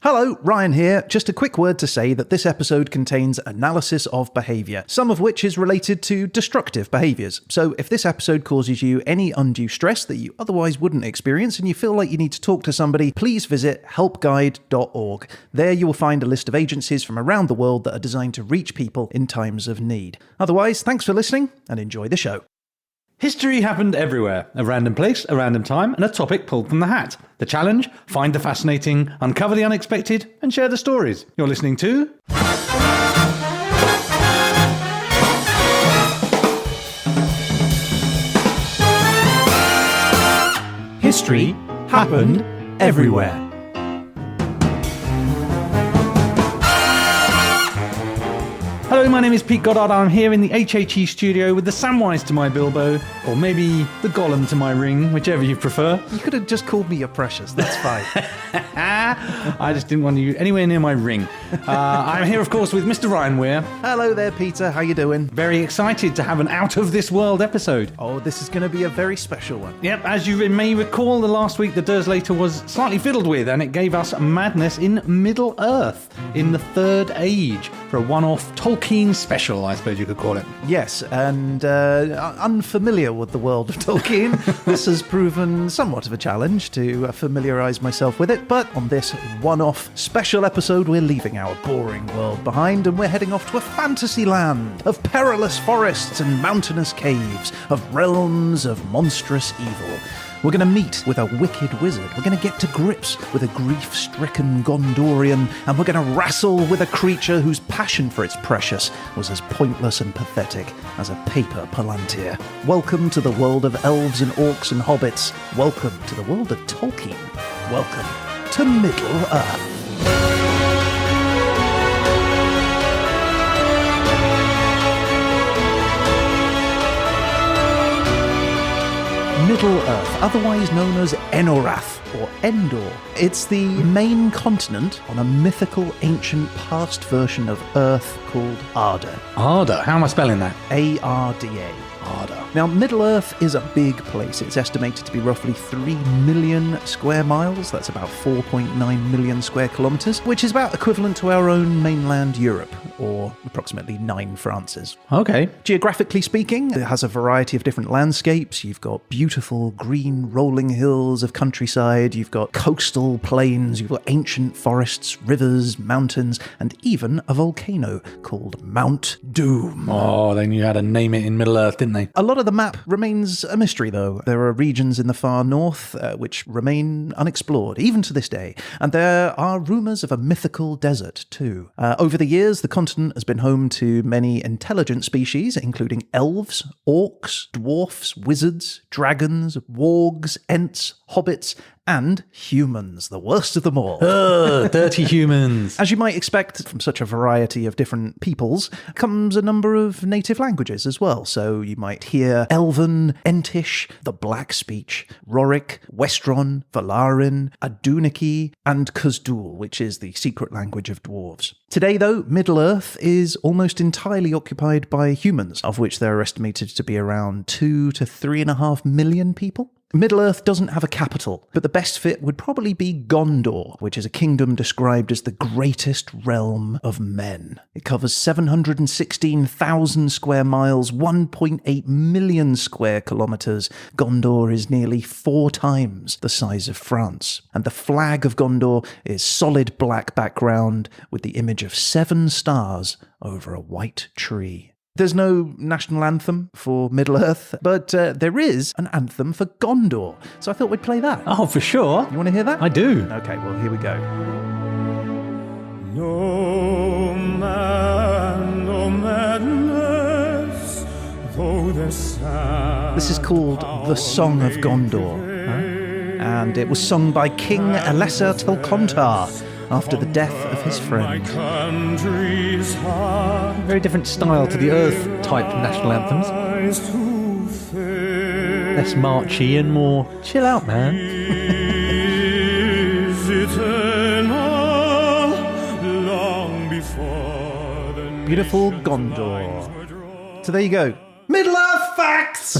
Hello, Ryan here. Just a quick word to say that this episode contains analysis of behaviour, some of which is related to destructive behaviours. So if this episode causes you any undue stress that you otherwise wouldn't experience and you feel like you need to talk to somebody, please visit helpguide.org. There you will find a list of agencies from around the world that are designed to reach people in times of need. Otherwise, thanks for listening and enjoy the show. History happened everywhere. A random place, a random time, and a topic pulled from the hat. The challenge? Find the fascinating, uncover the unexpected, and share the stories. You're listening to... History happened everywhere. Hello, my name is Pete Goddard. I'm here in the HHE studio with the Samwise to my Bilbo, or maybe the Gollum to my Ring, whichever you prefer. You could have just called me your precious, that's fine. I just didn't want you anywhere near my ring. I'm here, of course, with Mr. Ryan Weir. Hello there, Peter. How you doing? Very excited to have an out-of-this-world episode. Oh, this is going to be a very special one. Yep, as you may recall, the last week the Derzelation was slightly fiddled with, and it gave us madness in Middle-earth, in the Third Age, for a one-off Tolkien special, I suppose you could call it. Yes, and unfamiliar with the world of Tolkien, this has proven somewhat of a challenge to familiarise myself with it, but on this one-off special episode, we're leaving our boring world behind and we're heading off to a fantasy land of perilous forests and mountainous caves, of realms of monstrous evil. We're going to meet with a wicked wizard. We're going to get to grips with a grief-stricken Gondorian, and we're going to wrestle with a creature whose passion for its precious was as pointless and pathetic as a paper palantir. Welcome to the world of elves and orcs and hobbits. Welcome to the world of Tolkien. Welcome to Middle-earth. Middle-earth, otherwise known as Enorath or Endor. It's the main continent on a mythical ancient past version of Earth called Arda. Arda? How am I spelling that? A-R-D-A. Arda. Now, Middle-earth is a big place. It's estimated to be roughly 3 million square miles. That's about 4.9 million square kilometres, which is about equivalent to our own mainland Europe, or approximately 9 Frances. Okay. Geographically speaking, it has a variety of different landscapes. You've got beautiful green rolling hills of countryside. You've got coastal plains. You've got ancient forests, rivers, mountains, and even a volcano called Mount Doom. Oh, they knew how to name it in Middle-earth, didn't they? A lot of the map remains a mystery, though. There are regions in the far north which remain unexplored, even to this day. And there are rumours of a mythical desert, too. Over the years, the continent has been home to many intelligent species, including elves, orcs, dwarfs, wizards, dragons, wargs, ents, hobbits, and humans, the worst of them all. Dirty humans. As you might expect from such a variety of different peoples, comes a number of native languages as well. So you might hear Elven, Entish, the Black Speech, Roric, Westron, Valarin, Aduniki, and Khuzdul, which is the secret language of dwarves. Today, though, Middle-earth is almost entirely occupied by humans, of which there are estimated to be around 2 to 3.5 million people. Middle-earth doesn't have a capital, but the best fit would probably be Gondor, which is a kingdom described as the greatest realm of men. It covers 716,000 square miles, 1.8 million square kilometres. Gondor is nearly 4 times the size of France. And the flag of Gondor is solid black background with the image of 7 stars over a white tree. There's no national anthem for Middle-earth, but there is an anthem for Gondor. So I thought we'd play that. Oh, for sure. You want to hear that? I do. Okay, well, here we go. No man, no madness, though the sound. This is called The Song of Gondor. And it was sung by King Elessar Telcontar after the death of his friend. Very different style to the Earth-type national anthems. Less marchy and more chill out, man. Beautiful Gondor. So there you go. Middle-earth facts!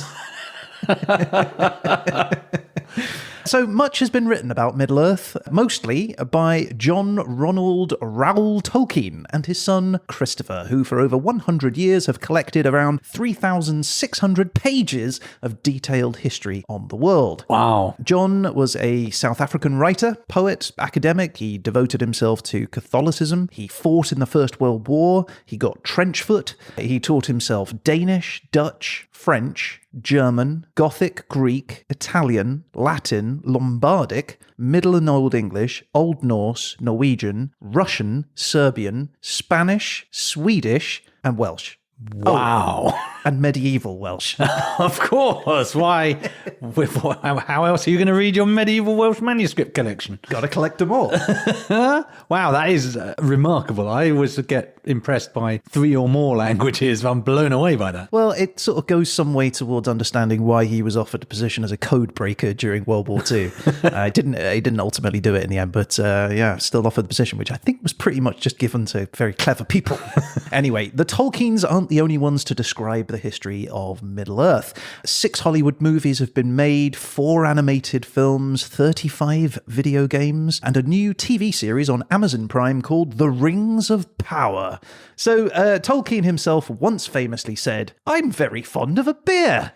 So much has been written about Middle-earth, mostly by John Ronald Rowell Tolkien and his son Christopher, who for over 100 years have collected around 3,600 pages of detailed history on the world. Wow. John was a South African writer, poet, academic. He devoted himself to Catholicism. He fought in the First World War. He got trench foot. He taught himself Danish, Dutch, French, German, Gothic, Greek, Italian, Latin, Lombardic, Middle and Old English, Old Norse, Norwegian, Russian, Serbian, Spanish, Swedish, and Welsh. Wow. And medieval Welsh. Of course. Why? How else are you going to read your medieval Welsh manuscript collection? Got to collect them all. Wow, that is remarkable. I always get impressed by 3 or more languages. I'm blown away by that. Well, it sort of goes some way towards understanding why he was offered a position as a code breaker during World War II. He didn't ultimately do it in the end, but still offered the position, which I think was pretty much just given to very clever people. Anyway, the Tolkiens aren't the only ones to describe the history of Middle-earth. 6 Hollywood movies have been made, 4 animated films, 35 video games, and a new TV series on Amazon Prime called The Rings of Power. So Tolkien himself once famously said, "I'm very fond of a beer."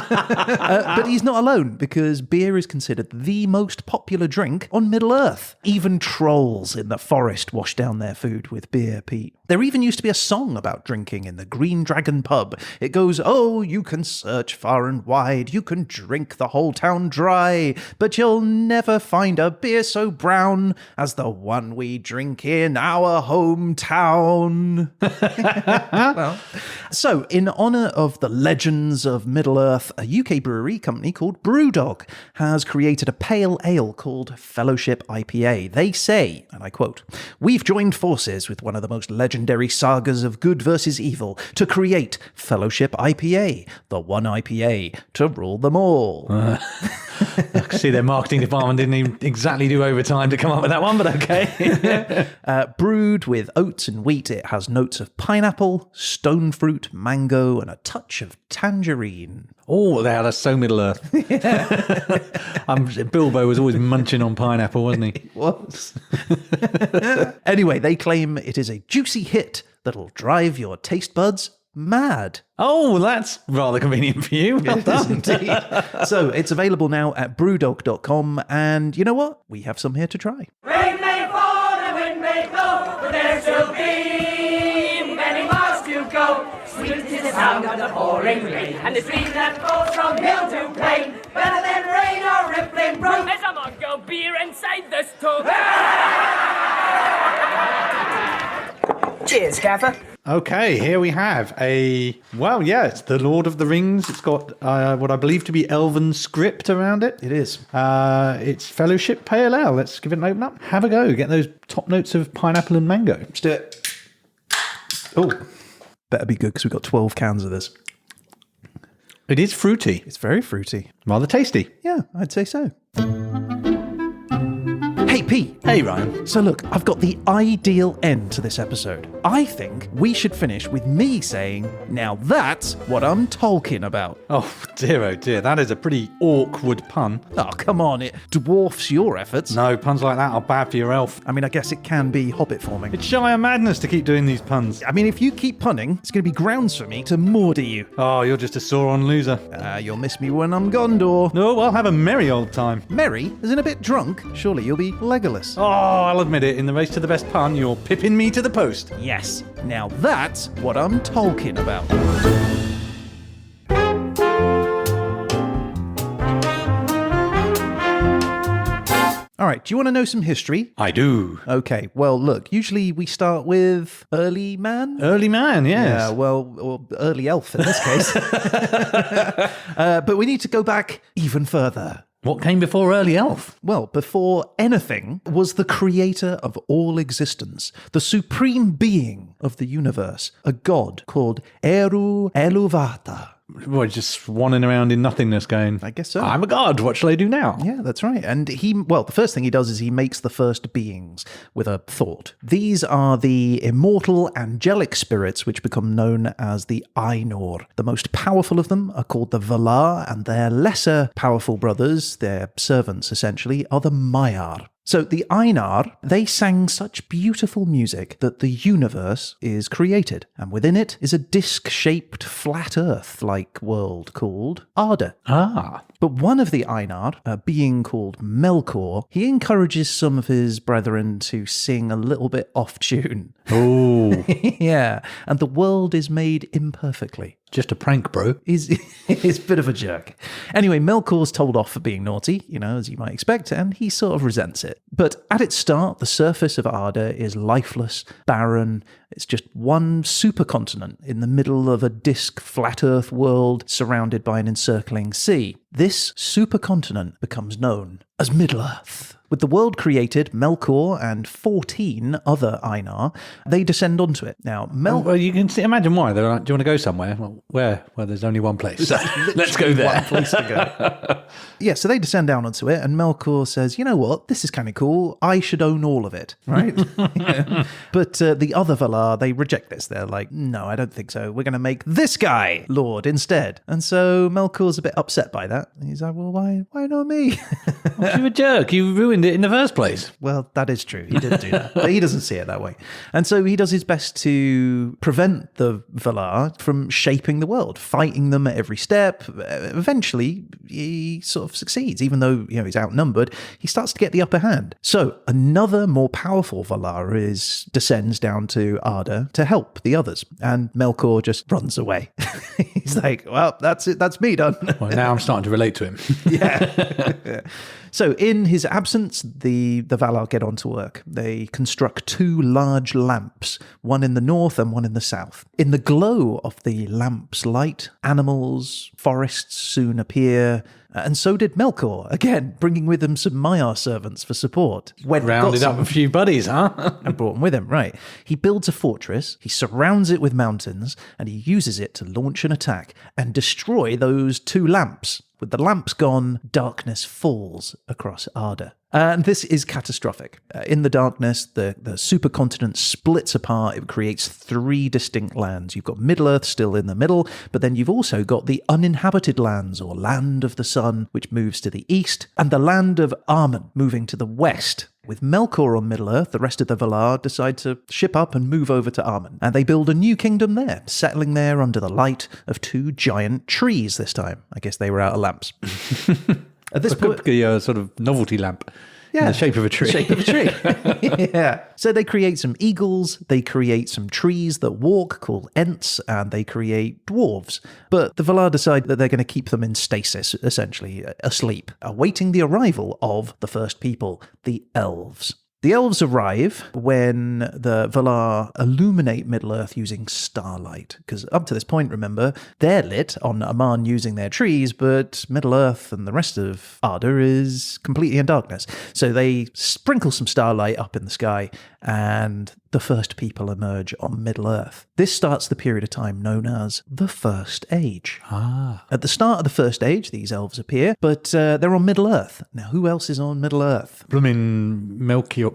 But he's not alone, because beer is considered the most popular drink on Middle-earth. Even trolls in the forest wash down their food with beer, Pete. There even used to be a song about drinking in the Green Dragon pub. It goes, "Oh, you can search far and wide, you can drink the whole town dry, but you'll never find a beer so brown as the one we drink in our hometown." Well, so in honour of the legends of Middle-earth, a UK brewery company called Brewdog has created a pale ale called Fellowship IPA. They say, and I quote, "We've joined forces with one of the most legendary sagas of good versus evil to create Fellowship IPA, the one IPA to rule them all." I can see their marketing department didn't even exactly do overtime to come up with that one, but okay. Brewed with oats and wheat, it has notes of pineapple, stone fruit, mango, and a touch of tangerine. Oh, that's so Middle-earth. Bilbo was always munching on pineapple, wasn't he? Was. Anyway, they claim it is a juicy hit that'll drive your taste buds mad. Oh, that's rather convenient for you. Well done. Indeed. So it's available now at brewdog.com, and you know what? We have some here to try. Rain may fall and wind may blow, but there still be many miles to go. Sweet is the sound of the pouring rain, and the stream that flows from hill to plain. Better than rain or rippling brook. There's a mug of beer inside this tub. Cheers, Gaffer. Okay, here we have it's the Lord of the Rings. It's got what I believe to be elven script around it. It is. It's Fellowship Pale Ale. Let's give it an open up. Have a go. Get those top notes of pineapple and mango. Let's do it. Oh, better be good because we've got 12 cans of this. It is fruity. It's very fruity. Rather tasty. Yeah, I'd say so. Hey, Pete. Hey, Ryan. So look, I've got the ideal end to this episode. I think we should finish with me saying, "Now that's what I'm talking about." Oh dear, that is a pretty awkward pun. Oh, come on, it dwarfs your efforts. No, puns like that are bad for your elf. I mean, I guess it can be hobbit forming. It's Shire madness to keep doing these puns. I mean, if you keep punning, it's going to be grounds for me to murder you. Oh, you're just a sore-on loser. You'll miss me when I'm Gondor. No, I'll have a merry old time. Merry? As in a bit drunk? Surely you'll be Legolas. Oh, I'll admit it. In the race to the best pun, you're pipping me to the post. Yes. Now that's what I'm talking about. All right, do you want to know some history? I do. Okay, well, look, usually we start with early man. Early man, yes. Yeah, well, or early elf in this case. But we need to go back even further. What came before early elf? Well, before anything was the creator of all existence, the supreme being of the universe, a god called Eru Eluvata. Well, just swanning around in nothingness going, I guess so. I'm a god, what shall I do now? Yeah, that's right. And the first thing he does is he makes the first beings with a thought. These are the immortal angelic spirits which become known as the Ainur. The most powerful of them are called the Valar, and their lesser powerful brothers, their servants essentially, are the Maiar. So the Einar, they sang such beautiful music that the universe is created, and within it is a disc-shaped flat earth-like world called Arda. Ah. But one of the Einar, a being called Melkor, he encourages some of his brethren to sing a little bit off-tune. Oh. Yeah, and the world is made imperfectly. Just a prank, bro. He's a bit of a jerk. Anyway, Melkor's told off for being naughty, as you might expect, and he sort of resents it. But at its start, the surface of Arda is lifeless, barren. It's just one supercontinent in the middle of a disk flat earth world surrounded by an encircling sea. This supercontinent becomes known as Middle-earth. With the world created, Melkor and 14 other Einar, they descend onto it. Now, well, you can imagine why. They're like, do you want to go somewhere? Well, where? Well, there's only one place. Let's go there. One place to go. Yeah, so they descend down onto it, and Melkor says, you know what? This is kind of cool. I should own all of it, right? Yeah. But the other Valar, they reject this. They're like, no, I don't think so. We're going to make this guy Lord instead. And so Melkor's a bit upset by that. He's like, well, why not me? You're a jerk. You ruined it in the first place. Well, that is true. He did do that. But he doesn't see it that way. And so he does his best to prevent the Valar from shaping the world, fighting them at every step. Eventually, he sort of succeeds. Even though he's outnumbered, he starts to get the upper hand. So another more powerful Valar descends down to Arda to help the others. And Melkor just runs away. He's like, well, that's it. That's me done. Well, now I'm starting to relate to him. Yeah. So in his absence, the Valar get on to work. They construct 2 large lamps, one in the north and one in the south. In the glow of the lamps' light, animals, forests soon appear, and so did Melkor, again, bringing with him some Maiar servants for support. Rounded up a few buddies, huh? And brought them with him, right. He builds a fortress, he surrounds it with mountains, and he uses it to launch an attack and destroy those 2 lamps. With the lamps gone, darkness falls across Arda. And this is catastrophic. In the darkness, the supercontinent splits apart. It creates 3 distinct lands. You've got Middle-earth still in the middle, but then you've also got the uninhabited lands, or Land of the Sun, which moves to the east, and the Land of Armen, moving to the west. With Melkor on Middle-earth, the rest of the Valar decide to ship up and move over to Armen. And they build a new kingdom there, settling there under the light of 2 giant trees this time. I guess they were out of lamps. At this point, a sort of novelty lamp. Yeah, in the shape of a tree. The shape of a tree. Yeah. So they create some eagles, they create some trees that walk called Ents, and they create dwarves. But the Valar decide that they're going to keep them in stasis, essentially, asleep, awaiting the arrival of the first people, the elves. The elves arrive when the Valar illuminate Middle-earth using starlight, because up to this point, remember, they're lit on Aman using their trees, but Middle-earth and the rest of Arda is completely in darkness. So they sprinkle some starlight up in the sky, and the first people emerge on Middle-earth. This starts the period of time known as the First Age. At the start of the First Age, these elves appear, but they're on Middle-earth. Now, who else is on Middle-earth? Blooming Melkor.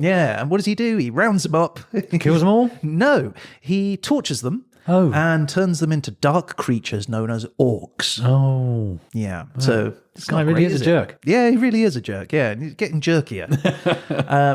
Yeah, and what does he do? He rounds them up. Kills them all? No, he tortures them. Oh. And turns them into dark creatures known as orcs. Oh. Yeah. So this guy really is a jerk. Yeah, he really is a jerk. Yeah, and he's getting jerkier.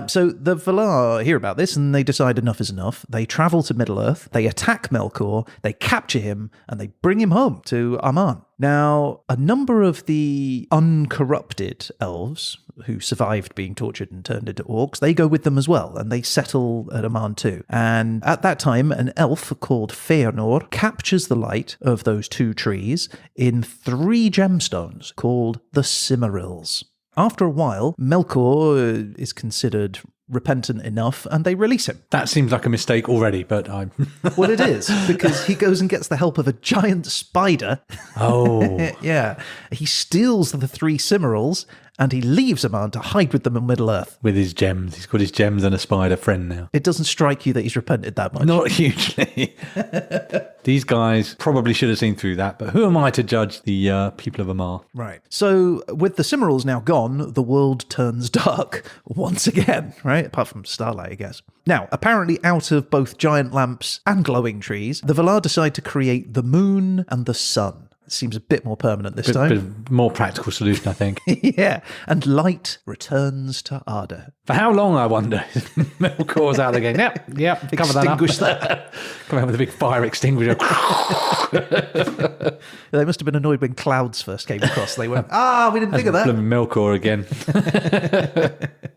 So the Valar hear about this and they decide enough is enough. They travel to Middle-earth, they attack Melkor, they capture him, and they bring him home to Aman. Now, a number of the uncorrupted elves who survived being tortured and turned into orcs, they go with them as well, and they settle at Aman too. And at that time, an elf called Feanor captures the light of those 2 trees in 3 gemstones called the Cimmerils. After a while, Melkor is considered repentant enough and they release him. That seems like a mistake already, but I'm... Well, it is, because he goes and gets the help of a giant spider. Oh. Yeah. He steals the 3 Cimmerils and he leaves Aman to hide with them in Middle-earth. With his gems. He's got his gems and a spider friend now. It doesn't strike you that he's repented that much? Not hugely. These guys probably should have seen through that, but who am I to judge the people of Amar? Right. So with the Cimmerals now gone, the world turns dark once again, right? Apart from starlight, I guess. Now, apparently out of both giant lamps and glowing trees, the Valar decide to create the moon and the sun. Seems a bit more permanent this time. Bit more practical solution, I think. Yeah, and light returns to Arda. For how long, I wonder? Melkor's out again. Yep, cover that up. Extinguish that. Come out with a big fire extinguisher. They must have been annoyed when clouds first came across. They went, we didn't think of that. Melkor again.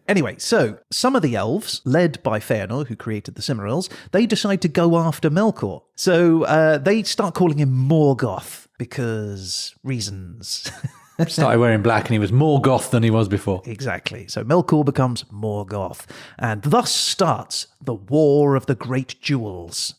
Anyway, so some of the elves, led by Feanor, who created the Cimmerals, they decide to go after Melkor. So they start calling him Morgoth because reasons. Started wearing black and he was more goth than he was before. Exactly. So Melkor becomes Morgoth, and thus starts the War of the Great Jewels.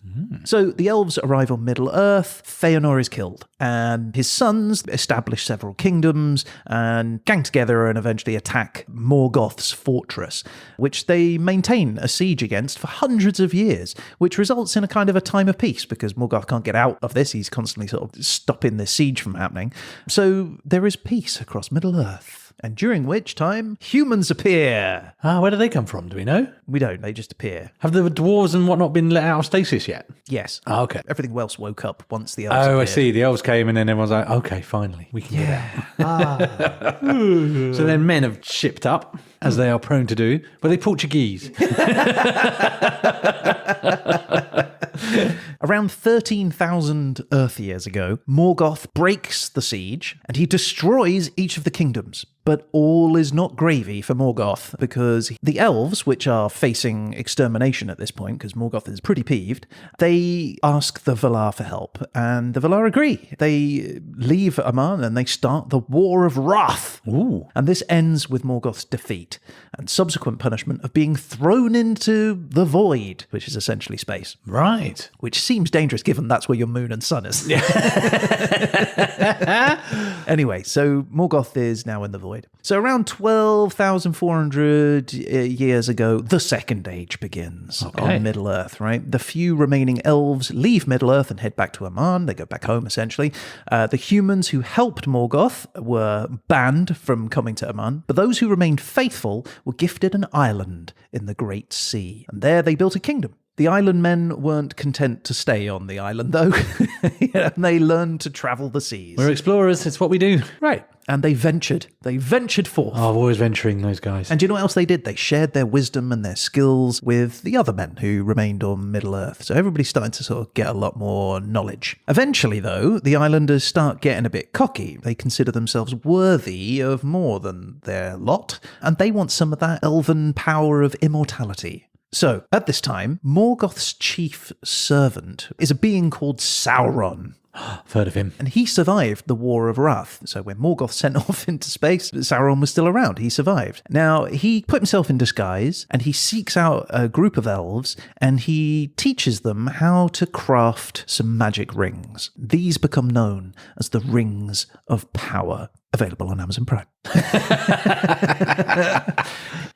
So the elves arrive on Middle-earth, Feanor is killed, and his sons establish several kingdoms and gang together and eventually attack Morgoth's fortress, which they maintain a siege against for hundreds of years, which results in a kind of a time of peace because Morgoth can't get out of this. He's constantly sort of stopping this siege from happening. So there is peace across Middle-earth. And during which time, humans appear. Where do they come from? Do we know? We don't, they just appear. Have the dwarves and whatnot been let out of stasis yet? Yes. Okay. Everything else woke up once the elves Oh, I appeared. see. The elves came and then everyone's like, okay, finally, we can get out. So then men have shipped up, as they are prone to do. Were they Portuguese? Around 13,000 Earth years ago, Morgoth breaks the siege and he destroys each of the kingdoms. But all is not gravy for Morgoth because the elves, which are facing extermination at this point, because Morgoth is pretty peeved, they ask the Valar for help, and the Valar agree. They leave Aman and they start the War of Wrath. Ooh. And this ends with Morgoth's defeat and subsequent punishment of being thrown into the void, which is essentially space. Right. Which seems dangerous given that's where your moon and sun is. Anyway, so Morgoth is now in the void. So around 12,400 years ago, the Second Age begins on Middle-earth, right? The few remaining elves leave Middle-earth and head back to Aman. They go back home, essentially. The humans who helped Morgoth were banned from coming to Aman, but those who remained faithful were gifted an island in the Great Sea. And there they built a kingdom. The island men weren't content to stay on the island, though. And they learned to travel the seas. We're explorers. It's what we do. Right. And they ventured. They ventured forth. Oh, always venturing, those guys. And do you know what else they did? They shared their wisdom and their skills with the other men who remained on Middle-earth. So everybody's starting to sort of get a lot more knowledge. Eventually, though, the islanders start getting a bit cocky. They consider themselves worthy of more than their lot, and they want some of that elven power of immortality. So, at this time, Morgoth's chief servant is a being called Sauron. I've heard of him. And he survived the War of Wrath. So when Morgoth sent off into space, Sauron was still around. He survived. Now, he put himself in disguise and he seeks out a group of elves and he teaches them how to craft some magic rings. These become known as the Rings of Power, available on Amazon Prime.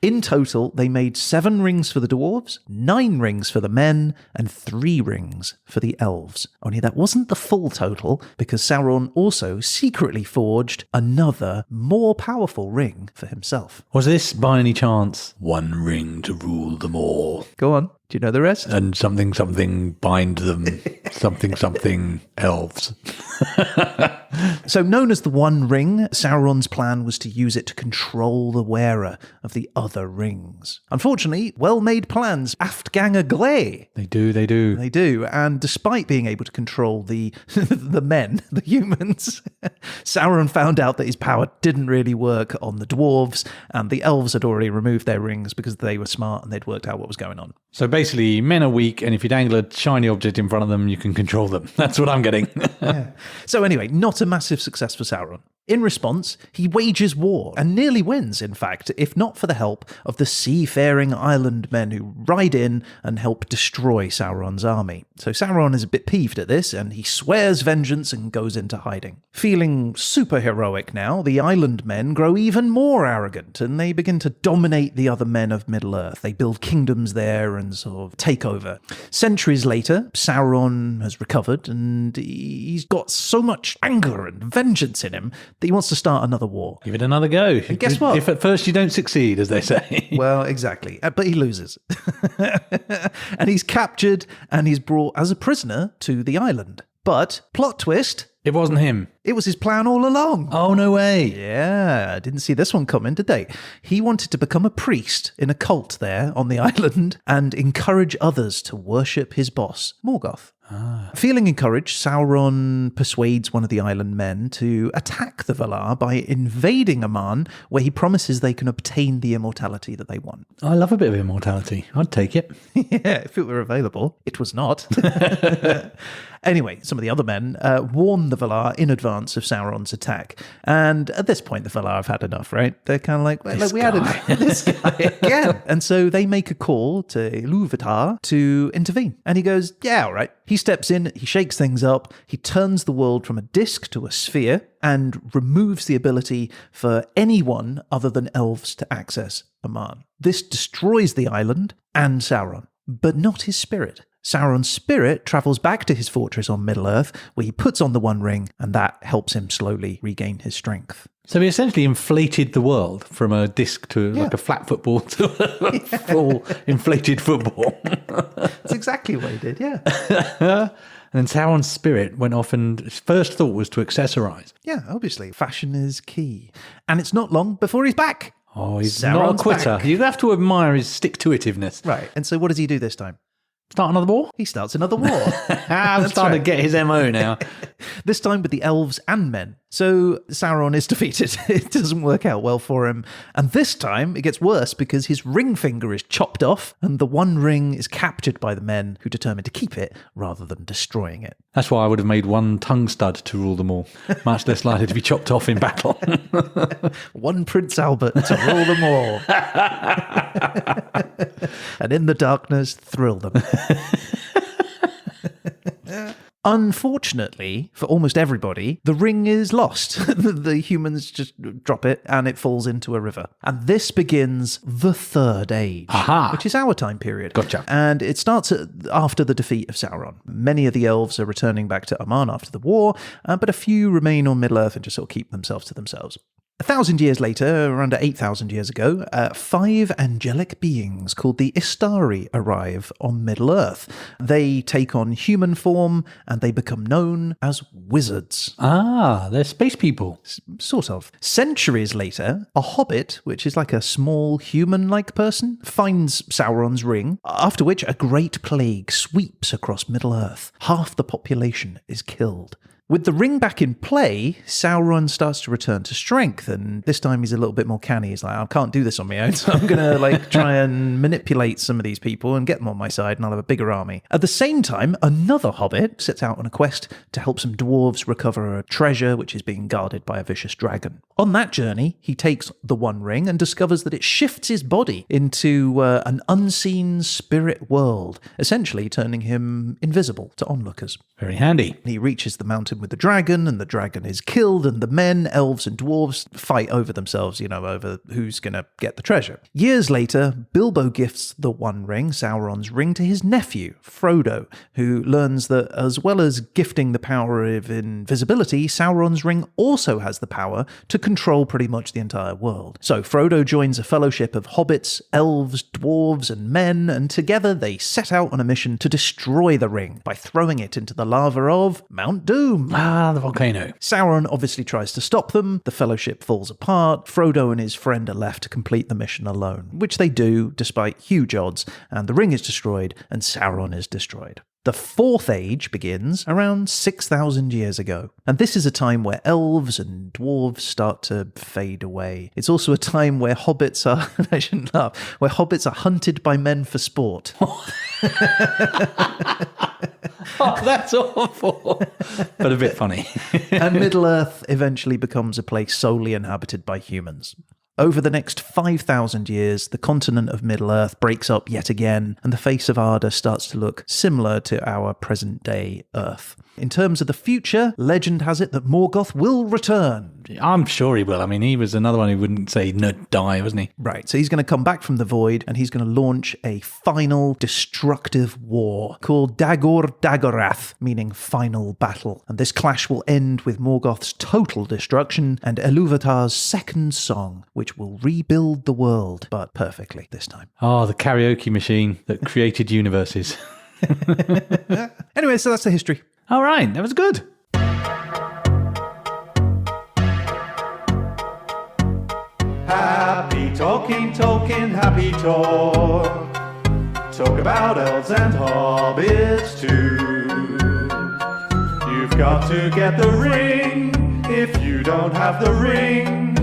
In total, they made 7 rings for the dwarves, 9 rings for the men, and 3 rings for the elves. Only that wasn't the full total, because Sauron also secretly forged another, more powerful ring for himself. Was this, by any chance, one ring to rule them all? Go on. Do you know the rest? And something, something bind them, something, something elves. So known as the One Ring, Sauron's plan was to use it to control the wearer of the other rings. Unfortunately, well-made plans aftgang agley. They do, they do. They do, and despite being able to control the the men, the humans, Sauron found out that his power didn't really work on the dwarves, and the elves had already removed their rings because they were smart and they'd worked out what was going on. So basically, men are weak, and if you dangle a shiny object in front of them, you can control them. That's what I'm getting. Yeah. So anyway, not a massive success for Sauron. In response, he wages war, and nearly wins, in fact, if not for the help of the seafaring island men who ride in and help destroy Sauron's army. So Sauron is a bit peeved at this, and he swears vengeance and goes into hiding. Feeling super heroic now, the island men grow even more arrogant, and they begin to dominate the other men of Middle-earth. They build kingdoms there and sort of take over. Centuries later, Sauron has recovered, and he's got so much anger and vengeance in him that he wants to start another war. Give it another go. And guess what? If at first you don't succeed, as they say. Well, exactly. But he loses. And he's captured and he's brought as a prisoner to the island. But, plot twist, It wasn't him. it was his plan all along. Oh, no way. Yeah, I didn't see this one coming, did they? He wanted to become a priest in a cult there on the island and encourage others to worship his boss, Morgoth. Feeling encouraged, Sauron persuades one of the island men to attack the Valar by invading Aman, where he promises they can obtain the immortality that they want. I love a bit of immortality. I'd take it. Yeah, if it were available. It was not. Anyway, some of the other men warn the Valar in advance of Sauron's attack. And at this point, the Valar have had enough, right? They're kind of like, well, we had this guy again. And so they make a call to Ilúvatar to intervene. And he goes, yeah, all right. He steps in, he shakes things up, he turns the world from a disc to a sphere and removes the ability for anyone other than elves to access Aman. This destroys the island and Sauron, but not his spirit. Sauron's spirit travels back to his fortress on Middle-earth, where he puts on the One Ring, and that helps him slowly regain his strength. So he essentially inflated the world from a disc to like a flat football to a full inflated football. That's exactly what he did, yeah. And then Sauron's spirit went off and his first thought was to accessorize. Yeah, obviously. Fashion is key. And it's not long before he's back. Oh, he's Sauron's not a quitter. back. You have to admire his stick-to-itiveness. Right. And so what does he do this time? Start another war? He starts another war. I'm starting to get his MO now. This time with the elves and men. So Sauron is defeated. It doesn't work out well for him. And this time it gets worse because his ring finger is chopped off and the One Ring is captured by the men who determine to keep it rather than destroying it. That's why I would have made one tongue stud to rule them all. Much less likely to be chopped off in battle. One Prince Albert to rule them all. And in the darkness, thrill them. Unfortunately, for almost everybody, the ring is lost. The humans just drop it and it falls into a river. And this begins the Third Age, which is our time period. Gotcha. And it starts after the defeat of Sauron. Many of the elves are returning back to Aman after the war, but a few remain on Middle-earth and just sort of keep themselves to themselves. 1,000 years later, around 8,000 years ago, 5 angelic beings called the Istari arrive on Middle-earth. They take on human form and they become known as wizards. Ah, they're space people. Sort of. Centuries later, a hobbit, which is like a small human-like person, finds Sauron's ring, after which a great plague sweeps across Middle-earth. Half the population is killed. With the ring back in play, Sauron starts to return to strength, and this time he's a little bit more canny. He's like, I can't do this on my own, so I'm going to try and manipulate some of these people and get them on my side, and I'll have a bigger army. At the same time, another hobbit sets out on a quest to help some dwarves recover a treasure which is being guarded by a vicious dragon. On that journey, he takes the One Ring and discovers that it shifts his body into an unseen spirit world, essentially turning him invisible to onlookers. Very handy. He reaches the mountain with the dragon, and the dragon is killed, and the men, elves and dwarves fight over themselves, over who's going to get the treasure. Years later, Bilbo gifts the One Ring, Sauron's ring, to his nephew, Frodo, who learns that as well as gifting the power of invisibility, Sauron's ring also has the power to control pretty much the entire world. So Frodo joins a fellowship of hobbits, elves, dwarves and men, and together they set out on a mission to destroy the ring by throwing it into the lava of Mount Doom. Ah, the volcano. Sauron obviously tries to stop them, the fellowship falls apart, Frodo and his friend are left to complete the mission alone, which they do despite huge odds, and the ring is destroyed and Sauron is destroyed. The Fourth Age begins around 6,000 years ago, and this is a time where elves and dwarves start to fade away. It's also a time where hobbits are, I shouldn't laugh, where hobbits are hunted by men for sport. Oh, that's awful. But a bit funny. And Middle-earth eventually becomes a place solely inhabited by humans. Over the next 5,000 years, the continent of Middle-earth breaks up yet again, and the face of Arda starts to look similar to our present-day Earth. In terms of the future, legend has it that Morgoth will return. I'm sure he will. I mean, he was another one who wouldn't say no die, wasn't he? Right, so he's going to come back from the void, and he's going to launch a final destructive war called Dagor Dagorath, meaning final battle. And this clash will end with Morgoth's total destruction and Ilúvatar's second song, which will rebuild the world, but perfectly this time. Oh, the karaoke machine that created universes. Anyway, so that's the history. All right, that was good. Happy talking, Tolkien, happy talk. Talk about elves and hobbits too. You've got to get the ring. If you don't have the ring,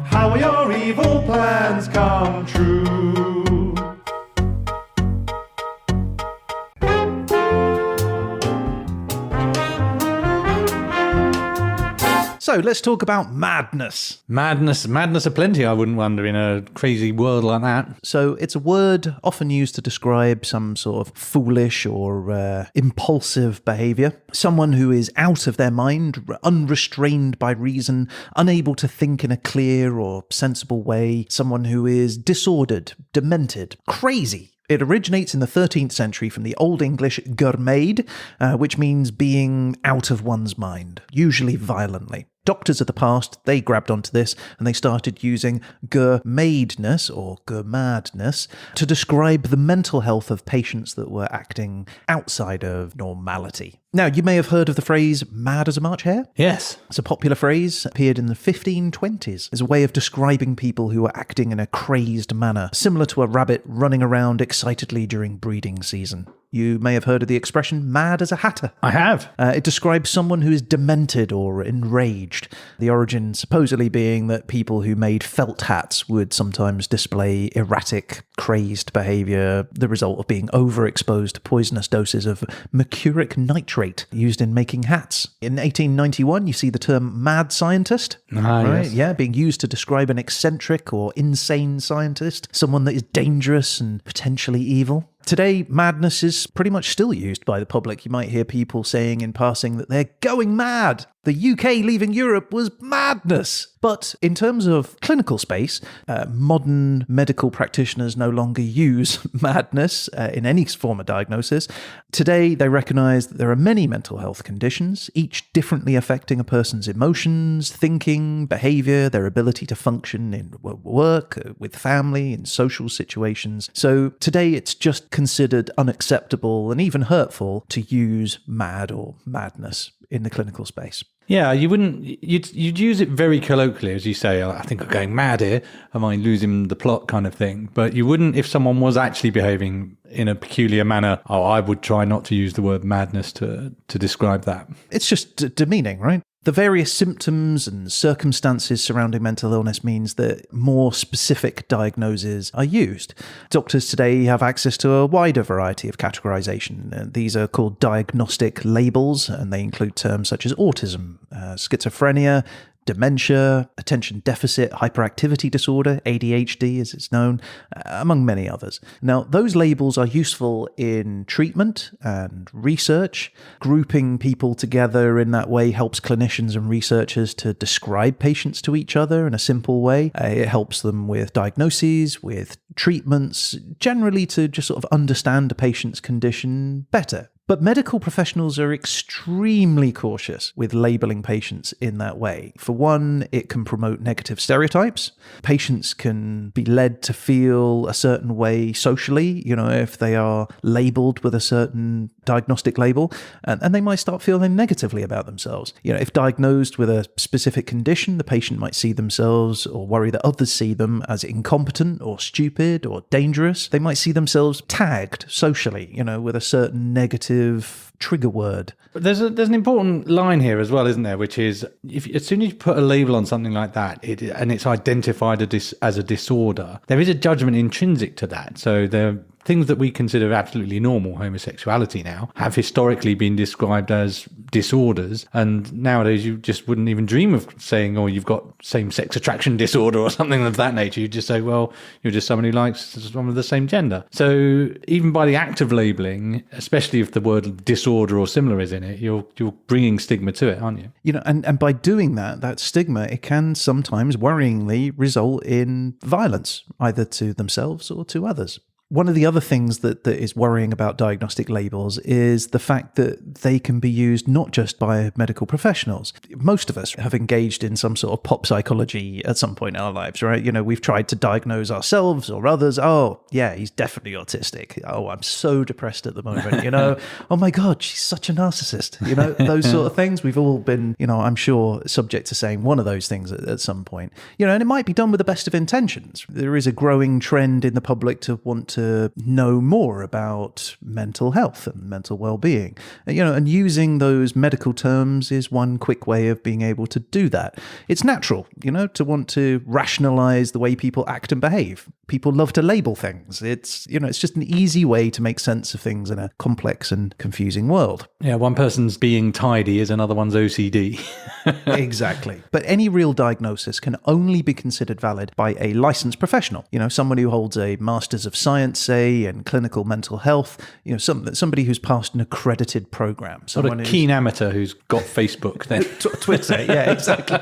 how will your evil plans come true? So let's talk about madness. Madness aplenty, I wouldn't wonder, in a crazy world like that. So it's a word often used to describe some sort of foolish or impulsive behavior. Someone who is out of their mind, unrestrained by reason, unable to think in a clear or sensible way. Someone who is disordered, demented, crazy. It originates in the 13th century from the Old English gurmaid, which means being out of one's mind, usually violently. Doctors of the past, they grabbed onto this and they started using gurmaidness or gurmadness to describe the mental health of patients that were acting outside of normality. Now, you may have heard of the phrase mad as a March hare. Yes. It's a popular phrase, appeared in the 1520s as a way of describing people who were acting in a crazed manner, similar to a rabbit running around excitedly during breeding season. You may have heard of the expression mad as a hatter. I have. It describes someone who is demented or enraged. The origin supposedly being that people who made felt hats would sometimes display erratic, crazed behavior, the result of being overexposed to poisonous doses of mercuric nitrate used in making hats. In 1891, you see the term mad scientist, right? Yes. Yeah, being used to describe an eccentric or insane scientist, someone that is dangerous and potentially evil. Today, madness is pretty much still used by the public. You might hear people saying in passing that they're going mad. The UK leaving Europe was madness. But in terms of clinical space, modern medical practitioners no longer use madness in any form of diagnosis. Today, they recognise that there are many mental health conditions, each differently affecting a person's emotions, thinking, behaviour, their ability to function in work, with family, in social situations. So today, it's just considered unacceptable and even hurtful to use mad or madness in the clinical space. Yeah, you'd use it very colloquially, as you say, I think I'm going mad here, am I losing the plot kind of thing. But you wouldn't, if someone was actually behaving in a peculiar manner, I would try not to use the word madness to describe that. It's just demeaning, right? The various symptoms and circumstances surrounding mental illness means that more specific diagnoses are used. Doctors today have access to a wider variety of categorization. These are called diagnostic labels, and they include terms such as autism, schizophrenia, dementia, attention deficit hyperactivity disorder, ADHD as it's known, among many others. Now, those labels are useful in treatment and research. Grouping people together in that way helps clinicians and researchers to describe patients to each other in a simple way. It helps them with diagnoses, with treatments, generally to just sort of understand a patient's condition better. But medical professionals are extremely cautious with labeling patients in that way. For one, it can promote negative stereotypes. Patients can be led to feel a certain way socially, if they are labeled with a certain diagnostic label, and they might start feeling negatively about themselves. If diagnosed with a specific condition, the patient might see themselves or worry that others see them as incompetent or stupid or dangerous. They might see themselves tagged socially, with a certain negative trigger word. But there's an important line here as well, isn't there? Which is, as soon as you put a label on something like that, and it's identified as a disorder, there is a judgment intrinsic to that. So there things that we consider absolutely normal, homosexuality now, have historically been described as disorders. And nowadays you just wouldn't even dream of saying, oh, you've got same-sex attraction disorder or something of that nature. You just say, well, you're just someone who likes someone of the same gender. So even by the act of labelling, especially if the word disorder or similar is in it, you're bringing stigma to it, aren't you? You know, and by doing that stigma, it can sometimes worryingly result in violence, either to themselves or to others. One of the other things that is worrying about diagnostic labels is the fact that they can be used not just by medical professionals. Most of us have engaged in some sort of pop psychology at some point in our lives, right? You know, we've tried to diagnose ourselves or others. Oh, yeah, he's definitely autistic. Oh, I'm so depressed at the moment, you know. Oh my God, she's such a narcissist. You know, those sort of things. We've all been, you know, I'm sure subject to saying one of those things at some point. You know, and it might be done with the best of intentions. There is a growing trend in the public to want to know more about mental health and mental well-being. You know, and using those medical terms is one quick way of being able to do that. It's natural, you know, to want to rationalize the way people act and behave. People love to label things. It's, you know, it's just an easy way to make sense of things in a complex and confusing world. Yeah, one person's being tidy is another one's OCD. Exactly. But any real diagnosis can only be considered valid by a licensed professional. You know, someone who holds a Masters of Science, say, in clinical mental health. You know, somebody who's passed an accredited program. Not a keen amateur who's got Facebook then. Twitter, yeah, exactly.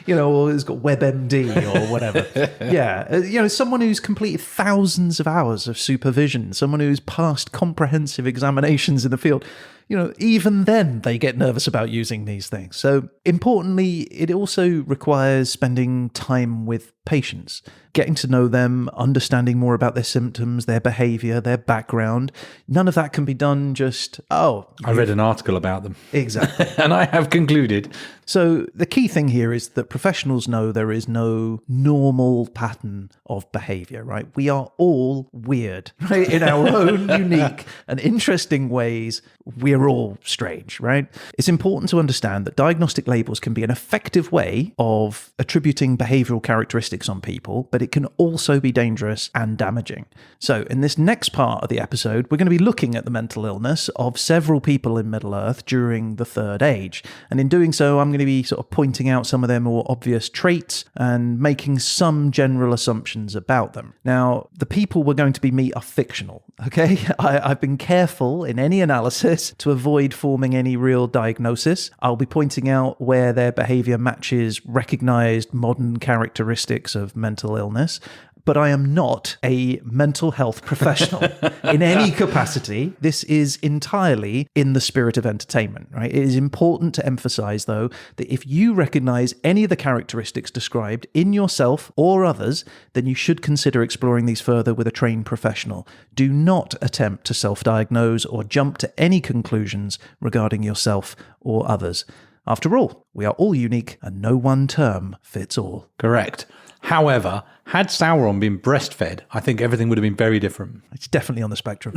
You know, or has got WebMD or whatever. Yeah, you know, someone who's completed thousands of hours of supervision, someone who's passed comprehensive examinations in the field. You know, even then they get nervous about using these things. So importantly, it also requires spending time with patients, getting to know them, understanding more about their symptoms, their behavior, their background. None of that can be done just, I read an article about them. Exactly. And I have concluded. So the key thing here is that professionals know there is no normal pattern of behavior, right? We are all weird, right? In our own unique and interesting ways, we're all strange, right? It's important to understand that diagnostic labels can be an effective way of attributing behavioral characteristics on people, but it can also be dangerous and damaging. So in this next part of the episode, we're going to be looking at the mental illness of several people in Middle-earth during the Third Age. And in doing so, I'm going to be sort of pointing out some of their more obvious traits and making some general assumptions about them. Now, the people we're going to be meet are fictional, okay? I've been careful in any analysis to avoid forming any real diagnosis. I'll be pointing out where their behavior matches recognized modern characteristics of mental illness, but I am not a mental health professional in any capacity. This is entirely in the spirit of entertainment, right? It is important to emphasize, though, that if you recognize any of the characteristics described in yourself or others, then you should consider exploring these further with a trained professional. Do not attempt to self-diagnose or jump to any conclusions regarding yourself or others. After all, we are all unique and no one term fits all. Correct. However, had Sauron been breastfed, I think everything would have been very different. It's definitely on the spectrum.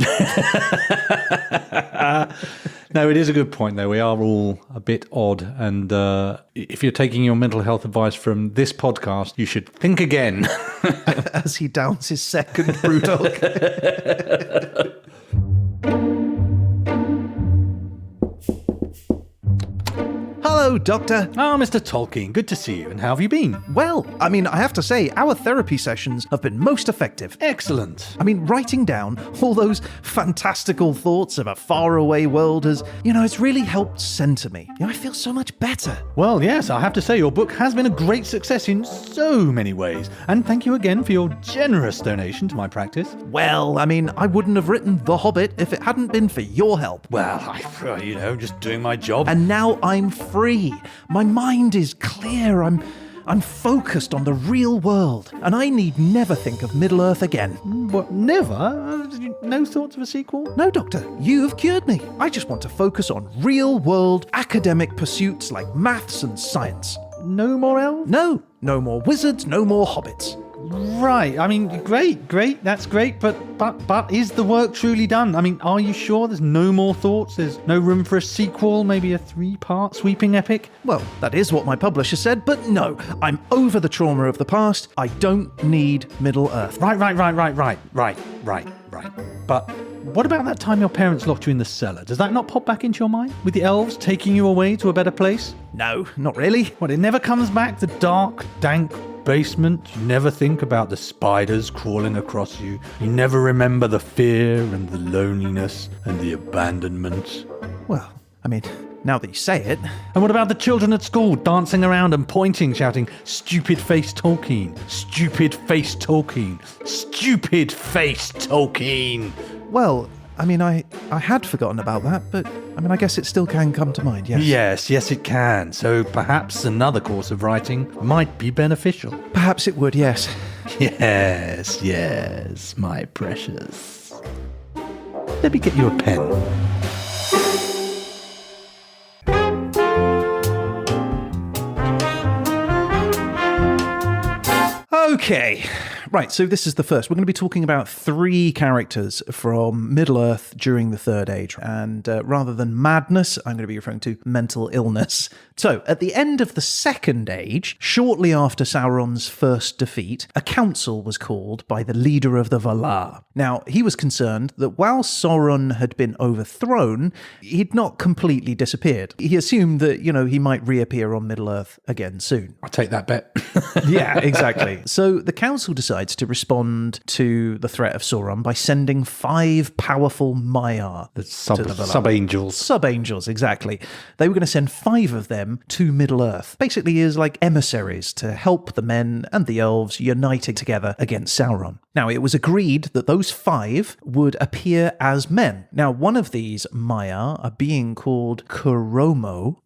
No, it is a good point, though. We are all a bit odd. And if you're taking your mental health advice from this podcast, you should think again. As he downs his second brewdog. Hello, Doctor. Oh, Mr. Tolkien, good to see you. And how have you been? Well, I mean, I have to say, our therapy sessions have been most effective. Excellent. I mean, writing down all those fantastical thoughts of a faraway world has, you know, it's really helped center me. You know, I feel so much better. Well, yes, I have to say your book has been a great success in so many ways. And thank you again for your generous donation to my practice. Well, I mean, I wouldn't have written The Hobbit if it hadn't been for your help. Well, just doing my job. And now I'm free. My mind is clear. I'm focused on the real world, and I need never think of Middle-earth again. What, never? No thoughts of a sequel? No, Doctor, you've cured me. I just want to focus on real-world academic pursuits like maths and science. No more elves? No more wizards, no more hobbits. Right, I mean, great, that's great, but is the work truly done? I mean, are you sure there's no more thoughts? There's no room for a sequel, maybe a 3-part sweeping epic? Well, that is what my publisher said, but no, I'm over the trauma of the past. I don't need Middle-earth. Right. right. But what about that time your parents locked you in the cellar? Does that not pop back into your mind? With the elves taking you away to a better place? No, not really. What, it never comes back? The dark, dank basement? You never think about the spiders crawling across you? You never remember the fear and the loneliness and the abandonment? Well, I mean, now that you say it. And what about the children at school dancing around and pointing, shouting, "Stupid face Tolkien, stupid face Tolkien, stupid face Tolkien"? Well, I mean, I had forgotten about that, but I mean, I guess it still can come to mind, yes. Yes, it can. So perhaps another course of writing might be beneficial. Perhaps it would, yes. Yes, my precious. Let me get you a pen. Okay, right, so this is the first. We're going to be talking about 3 characters from Middle-earth during the Third Age, and rather than madness, I'm going to be referring to mental illness. So, at the end of the Second Age, shortly after Sauron's first defeat, a council was called by the leader of the Valar. Now, he was concerned that while Sauron had been overthrown, he'd not completely disappeared. He assumed that, he might reappear on Middle-earth again soon. I'll take that bet. Yeah, exactly. So the council decides to respond to the threat of Sauron by sending 5 powerful Maiar. The sub-angels. Sub-angels, exactly. They were going to send 5 of them to Middle-earth, basically as like emissaries to help the men and the elves uniting together against Sauron. Now, it was agreed that those 5 would appear as men. Now, one of these Maiar, a being called Coromo.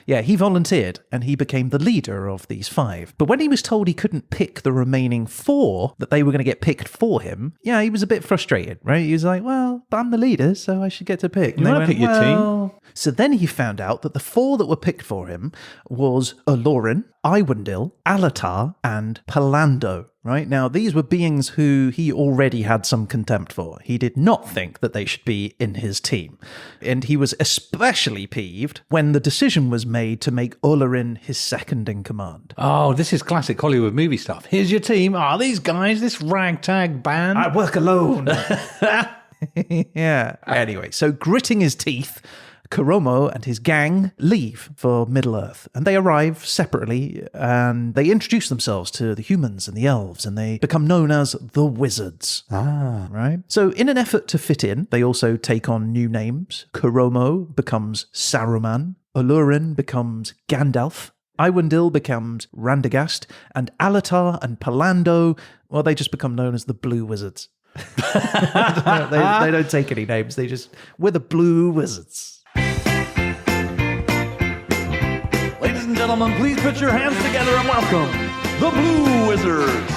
Yeah, he volunteered and he became the leader of these 5. But when he was told he couldn't pick the remaining 4, that they were going to get picked for him, yeah, he was a bit frustrated, right? He was like, well, but I'm the leader, so I should get to pick. You want to pick your team? So then he found out that the 4 that were picked for him was Olorin, Iwendil, Alatar, and Palando. Right? Now, these were beings who he already had some contempt for. He did not think that they should be in his team. And he was especially peeved when the decision was made to make Olorin his second in command. Oh, this is classic Hollywood movie stuff. Here's your team. Oh, these guys, this ragtag band. I work alone. Yeah. Anyway, so gritting his teeth, Coromo and his gang leave for Middle-earth, and they arrive separately, and they introduce themselves to the humans and the elves, and they become known as the Wizards. Ah. Right? So in an effort to fit in, they also take on new names. Coromo becomes Saruman, Olorin becomes Gandalf, Iwendil becomes Randagast, and Alatar and Palando, well, they just become known as the Blue Wizards. They don't take any names, we're the Blue Wizards. Ladies and gentlemen, please put your hands together and welcome the Blue Wizards.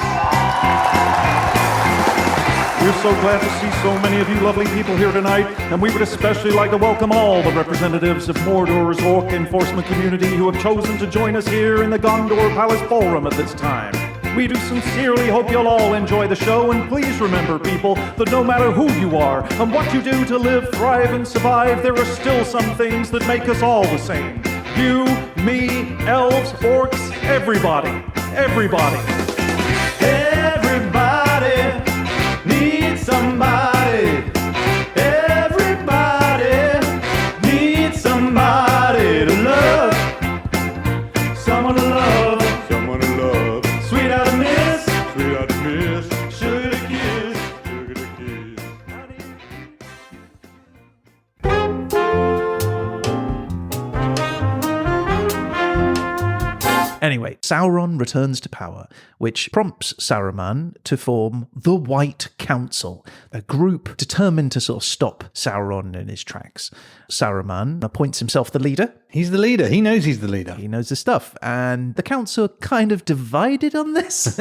We're so glad to see so many of you lovely people here tonight, and we would especially like to welcome all the representatives of Mordor's orc enforcement community who have chosen to join us here in the Gondor Palace Ballroom at this time. We do sincerely hope you'll all enjoy the show, and please remember, people, that no matter who you are and what you do to live, thrive, and survive, there are still some things that make us all the same. You, me, elves, orcs, everybody. Everybody needs somebody. Everybody needs somebody to love. Someone to love. Someone to love. Sweet out of miss. Sweet out of miss. Sugar to kiss. Sugar to kiss. Anyway, Sauron returns to power, which prompts Saruman to form the White Council, a group determined to sort of stop Sauron in his tracks. Saruman appoints himself the leader. He's the leader. He knows he's the leader. He knows his stuff. And the council are kind of divided on this.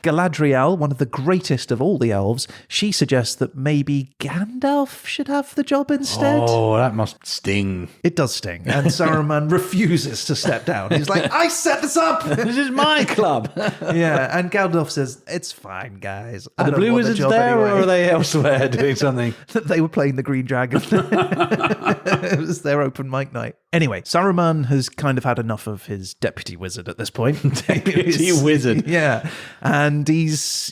Galadriel, one of the greatest of all the elves, she suggests that maybe Gandalf should have the job instead. Oh, that must sting. It does sting. And Saruman refuses to step down. He's like, I set this up. This is my club. Yeah, and Gandalf says, it's fine, guys. Are the Blue Wizards there, or are they elsewhere doing something? They were playing the Green Dragon. It was their open mic night. Anyway, Saruman has kind of had enough of his deputy wizard at this point. Deputy wizard. Yeah. And he's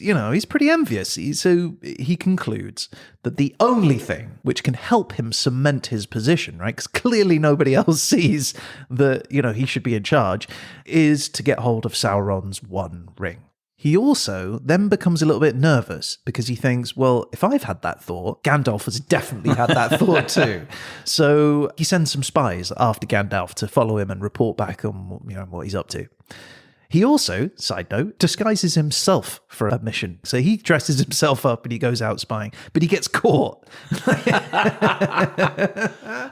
pretty envious. So he concludes that the only thing which can help him cement his position, right, because clearly nobody else sees that, he should be in charge, is to get hold of Sauron's One Ring. He also then becomes a little bit nervous because he thinks, well, if I've had that thought, Gandalf has definitely had that thought too. So he sends some spies after Gandalf to follow him and report back on what he's up to. He also, side note, disguises himself for a mission. So he dresses himself up and he goes out spying, but he gets caught.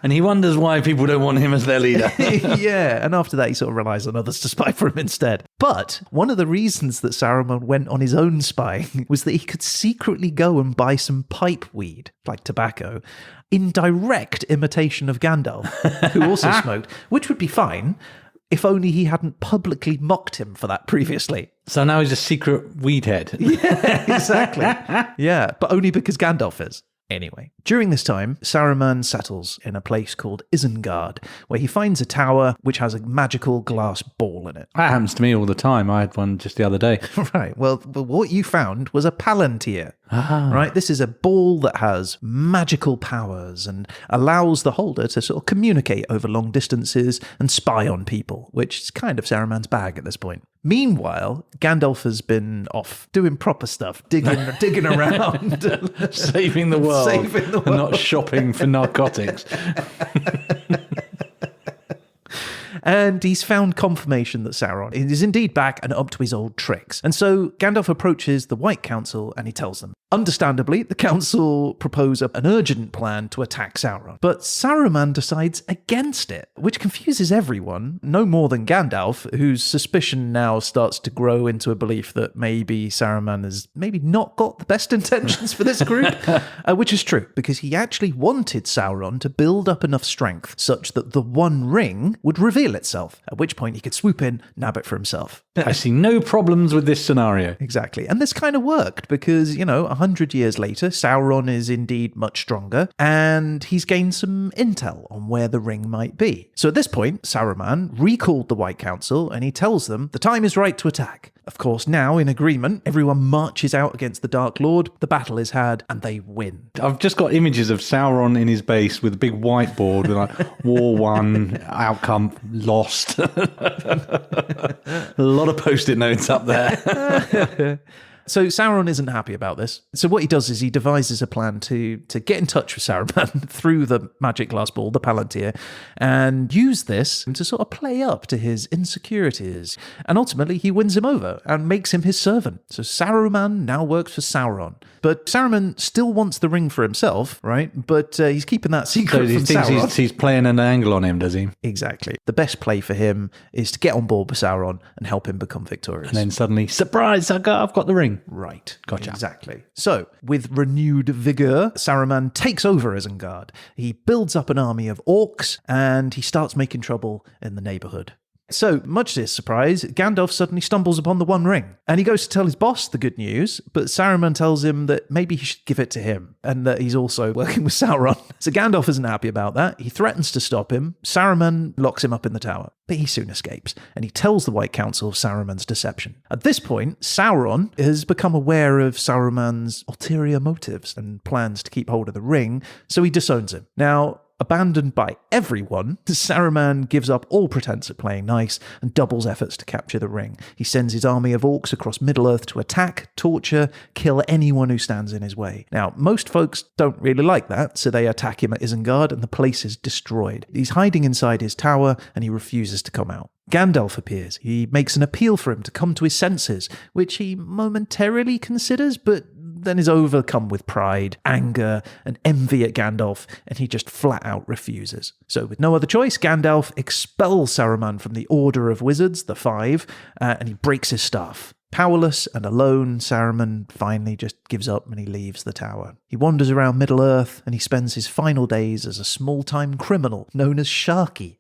And he wonders why people don't want him as their leader. Yeah, and after that he sort of relies on others to spy for him instead. But one of the reasons that Saruman went on his own spying was that he could secretly go and buy some pipe weed, like tobacco, in direct imitation of Gandalf, who also smoked, which would be fine, if only he hadn't publicly mocked him for that previously. So now he's a secret weed head. Yeah, exactly. Yeah, but only because Gandalf is. Anyway, during this time, Saruman settles in a place called Isengard, where he finds a tower which has a magical glass ball in it. That happens to me all the time. I had one just the other day. Right, well, what you found was a palantir. Right, this is a ball that has magical powers and allows the holder to sort of communicate over long distances and spy on people, which is kind of Saruman's bag at this point. Meanwhile, Gandalf has been off doing proper stuff, digging around. Saving the world. Saving the world. And not shopping for narcotics. And he's found confirmation that Sauron is indeed back and up to his old tricks. And so Gandalf approaches the White Council and he tells them. Understandably, the council propose an urgent plan to attack Sauron. But Saruman decides against it, which confuses everyone, no more than Gandalf, whose suspicion now starts to grow into a belief that maybe Saruman has maybe not got the best intentions for this group, which is true, because he actually wanted Sauron to build up enough strength such that the One Ring would reveal itself, at which point he could swoop in, nab it for himself. I see no problems with this scenario. Exactly. And this kind of worked because, 100 years later, Sauron is indeed much stronger and he's gained some intel on where the ring might be. So at this point, Saruman recalled the White Council and he tells them the time is right to attack. Of course, now, in agreement, everyone marches out against the Dark Lord, the battle is had, and they win. I've just got images of Sauron in his base with a big whiteboard with like War Won, outcome lost. A lot of post-it notes up there. So Sauron isn't happy about this. So what he does is he devises a plan to get in touch with Saruman through the magic glass ball, the palantir, and use this to sort of play up to his insecurities. And ultimately he wins him over and makes him his servant. So Saruman now works for Sauron. But Saruman still wants the ring for himself, right? But he's keeping that secret so from Sauron. He's playing an angle on him, does he? Exactly. The best play for him is to get on board with Sauron and help him become victorious. And then suddenly, surprise, I've got the ring. Right. Gotcha. Exactly. So, with renewed vigour, Saruman takes over Isengard. He builds up an army of orcs and he starts making trouble in the neighbourhood. So, much to his surprise, Gandalf suddenly stumbles upon the One Ring. And he goes to tell his boss the good news, but Saruman tells him that maybe he should give it to him, and that he's also working with Sauron. So Gandalf isn't happy about that. He threatens to stop him. Saruman locks him up in the tower, but he soon escapes, and he tells the White Council of Saruman's deception. At this point, Sauron has become aware of Saruman's ulterior motives and plans to keep hold of the ring, so he disowns him. Now, abandoned by everyone, Saruman gives up all pretense at playing nice and doubles efforts to capture the ring. He sends his army of orcs across Middle-earth to attack, torture, kill anyone who stands in his way. Now, most folks don't really like that, so they attack him at Isengard and the place is destroyed. He's hiding inside his tower and he refuses to come out. Gandalf appears. He makes an appeal for him to come to his senses, which he momentarily considers, but then is overcome with pride, anger, and envy at Gandalf, and he just flat out refuses. So with no other choice, Gandalf expels Saruman from the Order of Wizards, the Five, and he breaks his staff. Powerless and alone, Saruman finally just gives up and he leaves the tower. He wanders around Middle-earth and he spends his final days as a small-time criminal known as Sharkey.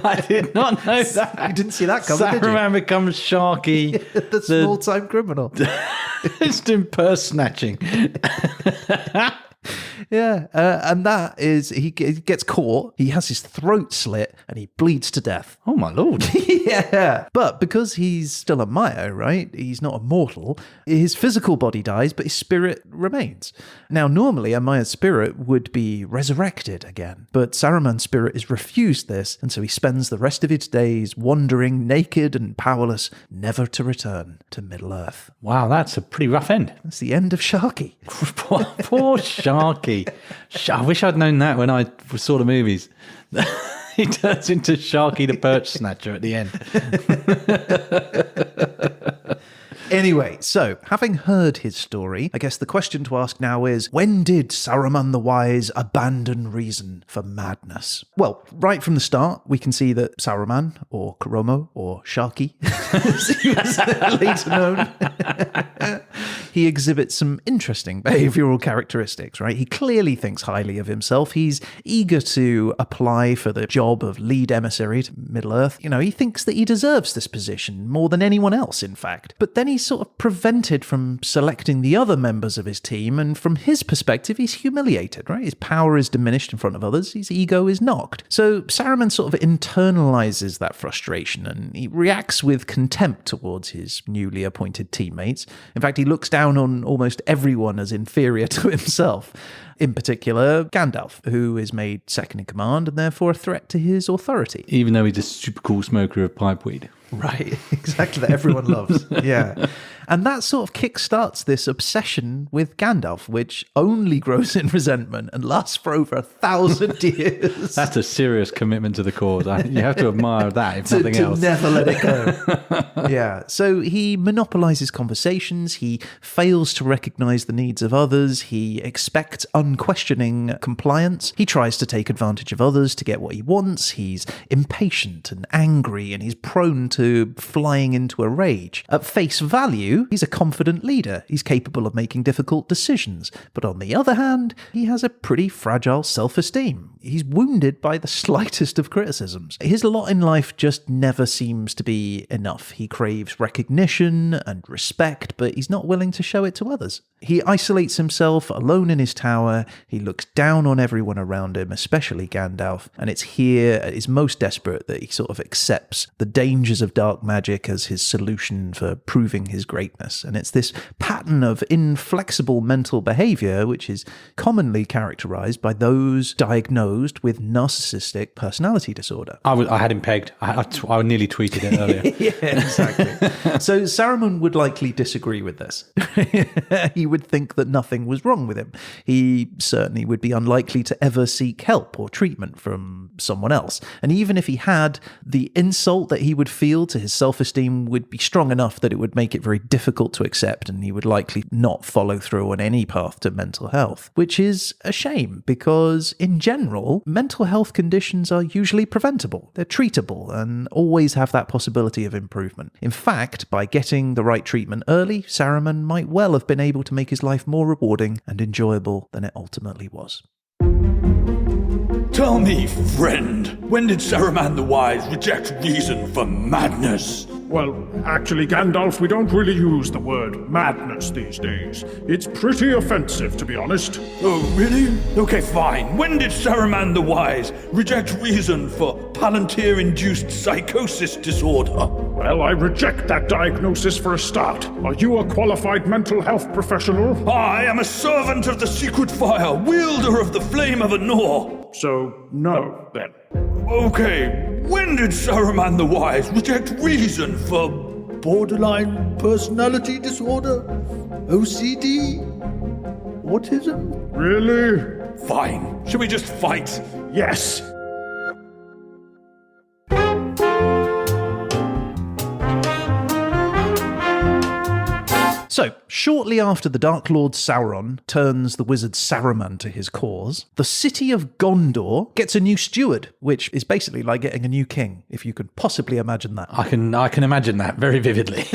I did not know that. You didn't see that coming, did you? Saruman becomes Sharkey. The small-time criminal. It's doing purse snatching. Yeah, and that is, he gets caught, he has his throat slit, and he bleeds to death. Oh my lord. Yeah, but because he's still a Maio, right, he's not immortal, his physical body dies, but his spirit remains. Now, normally a Maia's spirit would be resurrected again, but Saruman's spirit is refused this, and so he spends the rest of his days wandering naked and powerless, never to return to Middle-earth. Wow, that's a pretty rough end. That's the end of Sharkey. Poor Sharkey. I wish I'd known that when I saw the movies. He turns into Sharkey the perch snatcher at the end. Anyway, so having heard his story, I guess the question to ask now is, when did Saruman the Wise abandon reason for madness? Well, right from the start, we can see that Saruman, or Koromo, or Sharkey, as he was later known, he exhibits some interesting behavioral characteristics, right? He clearly thinks highly of himself. He's eager to apply for the job of lead emissary to Middle-earth. You know, he thinks that he deserves this position more than anyone else, in fact. But then he's sort of prevented from selecting the other members of his team, and from his perspective, he's humiliated, right? His power is diminished in front of others, his ego is knocked. So Saruman sort of internalizes that frustration, and he reacts with contempt towards his newly appointed teammates. In fact, he looks down on almost everyone as inferior to himself. In particular, Gandalf, who is made second in command and therefore a threat to his authority. Even though he's a super cool smoker of pipeweed. Right, exactly, that everyone loves. Yeah. And that sort of kickstarts this obsession with Gandalf, which only grows in resentment and lasts for over 1,000 years. That's a serious commitment to the cause. You have to admire that, if nothing to else. Never let it go. Yeah. So he monopolizes conversations. He fails to recognize the needs of others. He expects unquestioning compliance. He tries to take advantage of others to get what he wants. He's impatient and angry, and he's prone to flying into a rage. At face value, he's a confident leader. He's capable of making difficult decisions. But on the other hand, he has a pretty fragile self-esteem. He's wounded by the slightest of criticisms. His lot in life just never seems to be enough. He craves recognition and respect, but he's not willing to show it to others. He isolates himself alone in his tower. He looks down on everyone around him, especially Gandalf. And it's here at his most desperate that he sort of accepts the dangers of dark magic as his solution for proving his greatness. And it's this pattern of inflexible mental behavior which is commonly characterized by those diagnosed with narcissistic personality disorder. I had him pegged. I nearly tweeted it earlier. Yeah, exactly. So Saruman would likely disagree with this. He would think that nothing was wrong with him. He certainly would be unlikely to ever seek help or treatment from someone else. And even if he had, the insult that he would feel to his self-esteem would be strong enough that it would make it very difficult to accept, and he would likely not follow through on any path to mental health, which is a shame because in general, mental health conditions are usually preventable. They're treatable and always have that possibility of improvement. In fact, by getting the right treatment early, Saruman might well have been able to make his life more rewarding and enjoyable than it ultimately was. Tell me, friend, when did Saruman the Wise reject reason for madness? Well, actually, Gandalf, we don't really use the word madness these days. It's pretty offensive, to be honest. Oh, really? Okay, fine. When did Saruman the Wise reject reason for Palantir-induced psychosis disorder? Well, I reject that diagnosis for a start. Are you a qualified mental health professional? I am a servant of the secret fire, wielder of the flame of Anor. So, no, then. Okay, when did Saruman the Wise reject reason for borderline personality disorder? OCD? Autism? Really? Fine. Should we just fight? Yes. So, shortly after the Dark Lord Sauron turns the wizard Saruman to his cause, the city of Gondor gets a new steward, which is basically like getting a new king, if you could possibly imagine that. I can imagine that very vividly.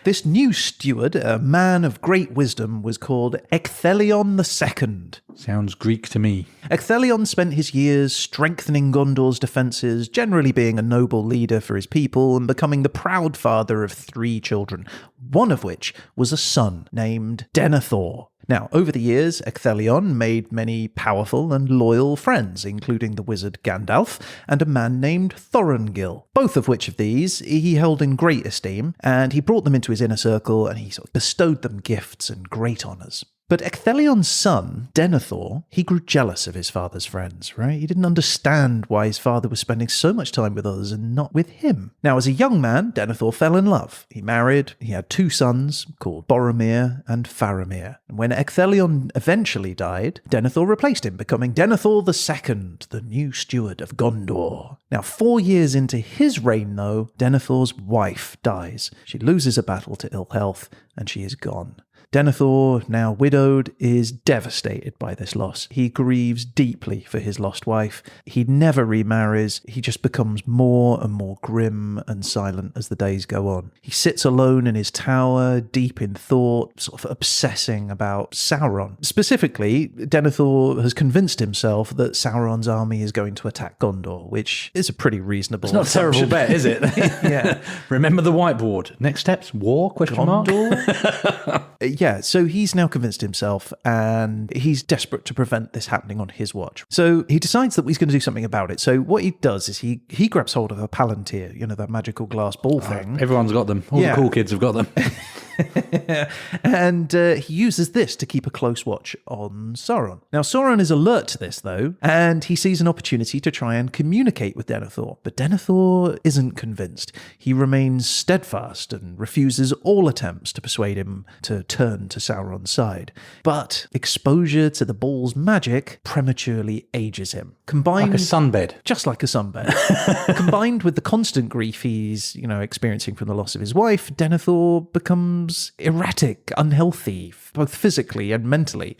This new steward, a man of great wisdom, was called Ecthelion II. Sounds Greek to me. Ecthelion spent his years strengthening Gondor's defences, generally being a noble leader for his people and becoming the proud father of 3 children, one of which was a son named Denethor. Now, over the years, Ecthelion made many powerful and loyal friends, including the wizard Gandalf and a man named Thorongil, both of which of these he held in great esteem, and he brought them into his inner circle and he sort of bestowed them gifts and great honours. But Ecthelion's son, Denethor, he grew jealous of his father's friends, right? He didn't understand why his father was spending so much time with others and not with him. Now, as a young man, Denethor fell in love. He married, he had 2 sons called Boromir and Faramir. And when Ecthelion eventually died, Denethor replaced him, becoming Denethor II, the new steward of Gondor. Now, 4 years into his reign, though, Denethor's wife dies. She loses a battle to ill health, and she is gone. Denethor, now widowed, is devastated by this loss. He grieves deeply for his lost wife. He never remarries. He just becomes more and more grim and silent as the days go on. He sits alone in his tower, deep in thought, sort of obsessing about Sauron. Specifically, Denethor has convinced himself that Sauron's army is going to attack Gondor, which is a pretty reasonable It's not a terrible bet, is it? Yeah. Remember the whiteboard. Next steps, war, question mark? Yeah, so he's now convinced himself and he's desperate to prevent this happening on his watch. So he decides that he's going to do something about it. So what he does is he grabs hold of a palantir, you know, that magical glass ball thing. Everyone's got them. All the cool kids have got them. And he uses this to keep a close watch on Sauron. Now, Sauron is alert to this, though, and he sees an opportunity to try and communicate with Denethor. But Denethor isn't convinced. He remains steadfast and refuses all attempts to persuade him to turn to Sauron's side. But exposure to the ball's magic prematurely ages him. Combined, Like a sunbed. just like a sunbed. Combined with the constant grief he's, experiencing from the loss of his wife, Denethor becomes erratic, unhealthy, both physically and mentally.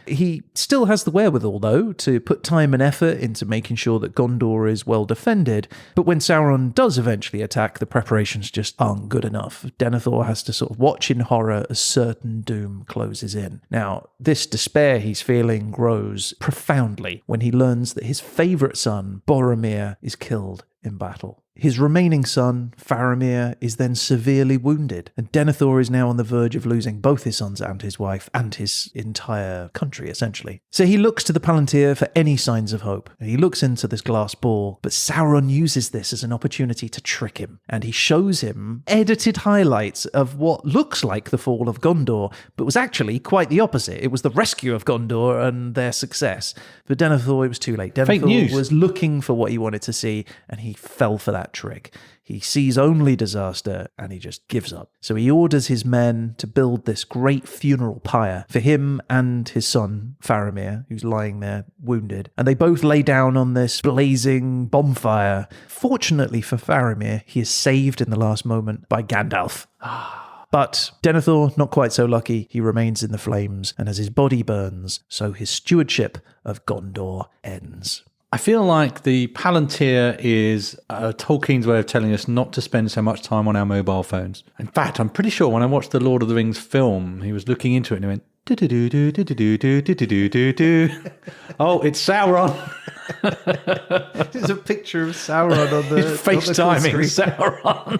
He still has the wherewithal, though, to put time and effort into making sure that Gondor is well defended, but when Sauron does eventually attack, the preparations just aren't good enough. Denethor has to sort of watch in horror as certain doom closes in. Now, this despair he's feeling grows profoundly when he learns that his favourite son, Boromir, is killed in battle. His remaining son, Faramir, is then severely wounded, and Denethor is now on the verge of losing both his sons and his wife, and his entire country, essentially. So he looks to the Palantir for any signs of hope. He looks into this glass ball, but Sauron uses this as an opportunity to trick him, and he shows him edited highlights of what looks like the fall of Gondor, but was actually quite the opposite. It was the rescue of Gondor and their success. For Denethor, it was too late. Fake news. Denethor was looking for what he wanted to see, and he fell for that trick. He sees only disaster and he just gives up. So he orders his men to build this great funeral pyre for him and his son, Faramir, who's lying there wounded. And they both lay down on this blazing bonfire. Fortunately for Faramir, he is saved in the last moment by Gandalf. But Denethor, not quite so lucky. He remains in the flames, and as his body burns, so his stewardship of Gondor ends. I feel like the Palantir is Tolkien's way of telling us not to spend so much time on our mobile phones. In fact, I'm pretty sure when I watched the Lord of the Rings film, he was looking into it and he went, do-do-do-do-do-do-do-do-do-do. Oh, it's Sauron. There's a picture of Sauron on the He's FaceTiming Sauron.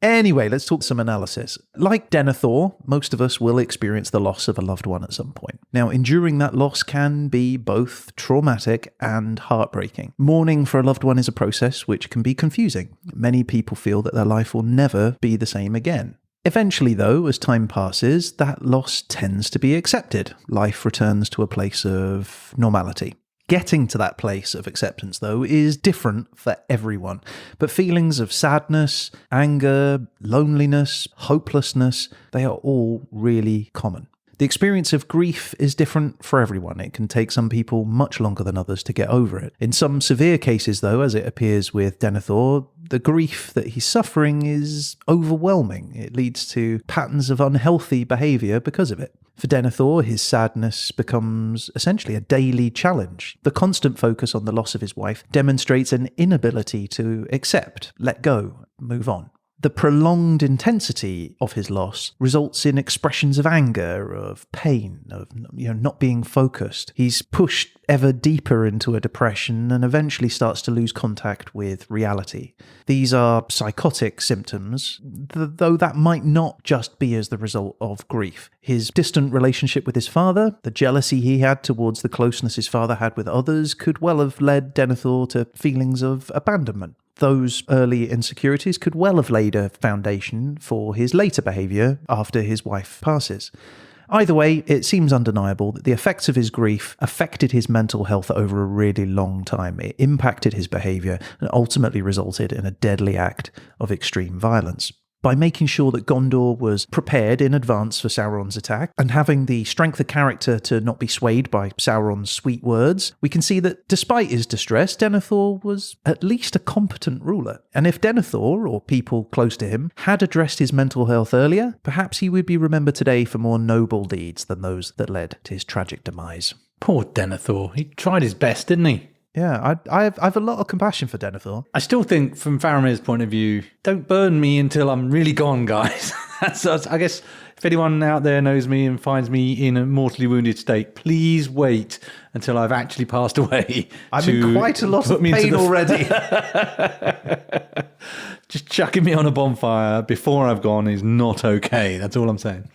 Anyway, let's talk some analysis. Like Denethor, most of us will experience the loss of a loved one at some point. Now, enduring that loss can be both traumatic and heartbreaking. Mourning for a loved one is a process which can be confusing. Many people feel that their life will never be the same again. Eventually, though, as time passes, that loss tends to be accepted. Life returns to a place of normality. Getting to that place of acceptance, though, is different for everyone. But feelings of sadness, anger, loneliness, hopelessness, they are all really common. The experience of grief is different for everyone. It can take some people much longer than others to get over it. In some severe cases, though, as it appears with Denethor, the grief that he's suffering is overwhelming. It leads to patterns of unhealthy behaviour because of it. For Denethor, his sadness becomes essentially a daily challenge. The constant focus on the loss of his wife demonstrates an inability to accept, let go, move on. The prolonged intensity of his loss results in expressions of anger, of pain, of not being focused. He's pushed ever deeper into a depression and eventually starts to lose contact with reality. These are psychotic symptoms, though that might not just be as the result of grief. His distant relationship with his father, the jealousy he had towards the closeness his father had with others, could well have led Denethor to feelings of abandonment. Those early insecurities could well have laid a foundation for his later behaviour after his wife passes. Either way, it seems undeniable that the effects of his grief affected his mental health over a really long time. It impacted his behaviour and ultimately resulted in a deadly act of extreme violence. By making sure that Gondor was prepared in advance for Sauron's attack, and having the strength of character to not be swayed by Sauron's sweet words, we can see that despite his distress, Denethor was at least a competent ruler. And if Denethor, or people close to him, had addressed his mental health earlier, perhaps he would be remembered today for more noble deeds than those that led to his tragic demise. Poor Denethor. He tried his best, didn't he? Yeah, I have a lot of compassion for Denethor. I still think, from Faramir's point of view, don't burn me until I'm really gone, guys. That's, I guess, if anyone out there knows me and finds me in a mortally wounded state, please wait until I've actually passed away. I'm in quite a lot of pain already. Just chucking me on a bonfire before I've gone is not okay. That's all I'm saying.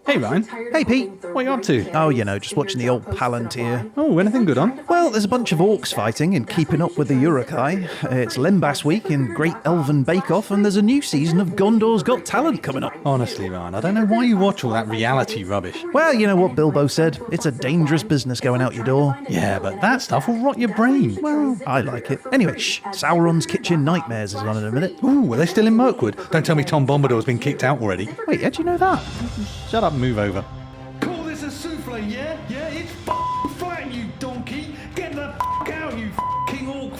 Hey, Ryan. Hey, Pete. What are you up to? Oh, just watching the old Palantir. Oh, anything good on? Well, there's a bunch of orcs fighting and keeping up with the Uruk-hai. It's Lembas week in Great Elven Bake Off, and there's a new season of Gondor's Got Talent coming up. Honestly, Ryan, I don't know why you watch all that reality rubbish. Well, you know what Bilbo said. It's a dangerous business going out your door. Yeah, but that stuff will rot your brain. Well, I like it. Anyway, Sauron's Kitchen Nightmares is on in a minute. Ooh, are they still in Mirkwood? Don't tell me Tom Bombadil's been kicked out already. Wait, how'd you know that? Shut up and move over. Call this a souffle, yeah? Yeah, it's fine, you donkey. Get the out, you king orc.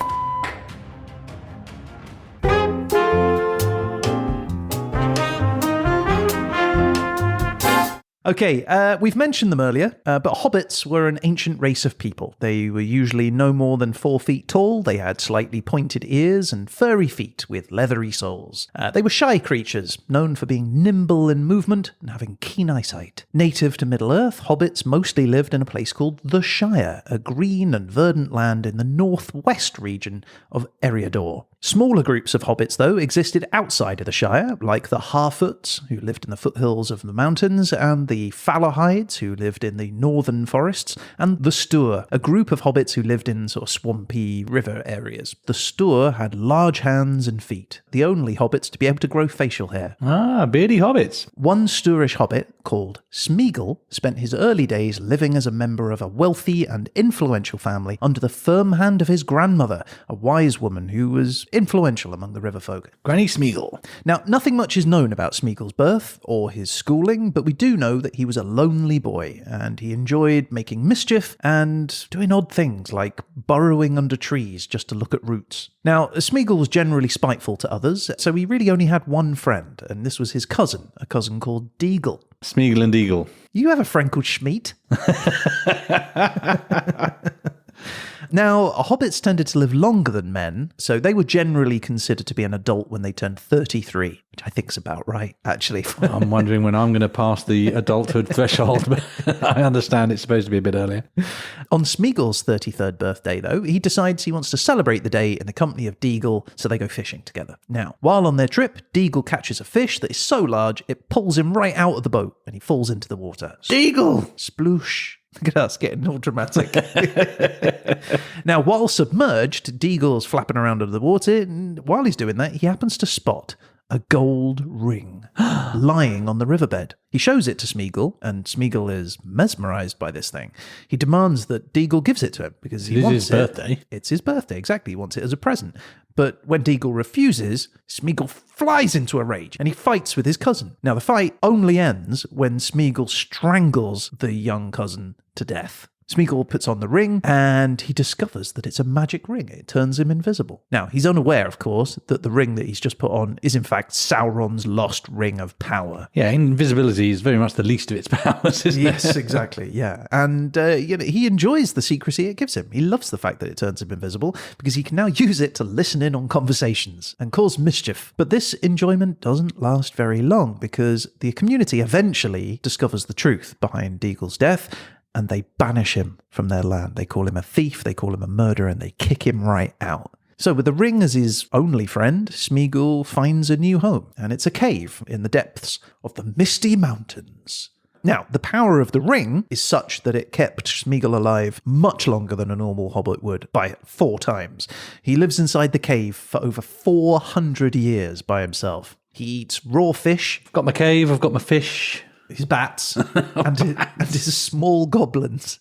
Okay, we've mentioned them earlier, but hobbits were an ancient race of people. They were usually no more than 4 feet tall. They had slightly pointed ears and furry feet with leathery soles. They were shy creatures, known for being nimble in movement and having keen eyesight. Native to Middle-earth, hobbits mostly lived in a place called the Shire, a green and verdant land in the northwest region of Eriador. Smaller groups of hobbits, though, existed outside of the Shire, like the Harfoots, who lived in the foothills of the mountains, and the Falahides, who lived in the northern forests, and the Stoor, a group of hobbits who lived in sort of swampy river areas. The Stoor had large hands and feet, the only hobbits to be able to grow facial hair. Ah, beardy hobbits. One Stoorish hobbit, called Smeagol, spent his early days living as a member of a wealthy and influential family under the firm hand of his grandmother, a wise woman who was influential among the river folk. Granny Smeagol. Now, nothing much is known about Smeagol's birth or his schooling, but we do know that he was a lonely boy, and he enjoyed making mischief and doing odd things like burrowing under trees just to look at roots. Now, Smeagol was generally spiteful to others, so he really only had one friend, and this was his cousin, a cousin called Deagle. Smeagol and Deagle. You have a friend called Schmeat? Now, hobbits tended to live longer than men, so they were generally considered to be an adult when they turned 33, which I think's about right, actually. I'm wondering when I'm going to pass the adulthood threshold, but I understand it's supposed to be a bit earlier. On Smeagol's 33rd birthday, though, he decides he wants to celebrate the day in the company of Deagle, so they go fishing together. Now, while on their trip, Deagle catches a fish that is so large, it pulls him right out of the boat, and he falls into the water. Deagle! Sploosh. Look at us getting all dramatic. Now, while submerged, Deagle's flapping around under the water, and while he's doing that, he happens to spot a gold ring lying on the riverbed. He shows it to Smeagol, and Smeagol is mesmerized by this thing. He demands that Deagle gives it to him because he wants his birthday. It's his birthday, exactly. He wants it as a present. But when Deagle refuses, Smeagol flies into a rage and he fights with his cousin. Now, the fight only ends when Smeagol strangles the young cousin to death. Smeagol puts on the ring and he discovers that it's a magic ring. It turns him invisible. Now, he's unaware, of course, that the ring that he's just put on is in fact Sauron's lost ring of power. Yeah, invisibility is very much the least of its powers, isn't it? Yes, exactly, yeah. And he enjoys the secrecy it gives him. He loves the fact that it turns him invisible because he can now use it to listen in on conversations and cause mischief. But this enjoyment doesn't last very long because the community eventually discovers the truth behind Deagle's death, and they banish him from their land. They call him a thief, they call him a murderer, and they kick him right out. So with the ring as his only friend, Smeagol finds a new home, and it's a cave in the depths of the Misty Mountains. Now, the power of the ring is such that it kept Smeagol alive much longer than a normal hobbit would, by 4 times. He lives inside the cave for over 400 years by himself. He eats raw fish. I've got my cave, I've got my fish. His bats and his small goblins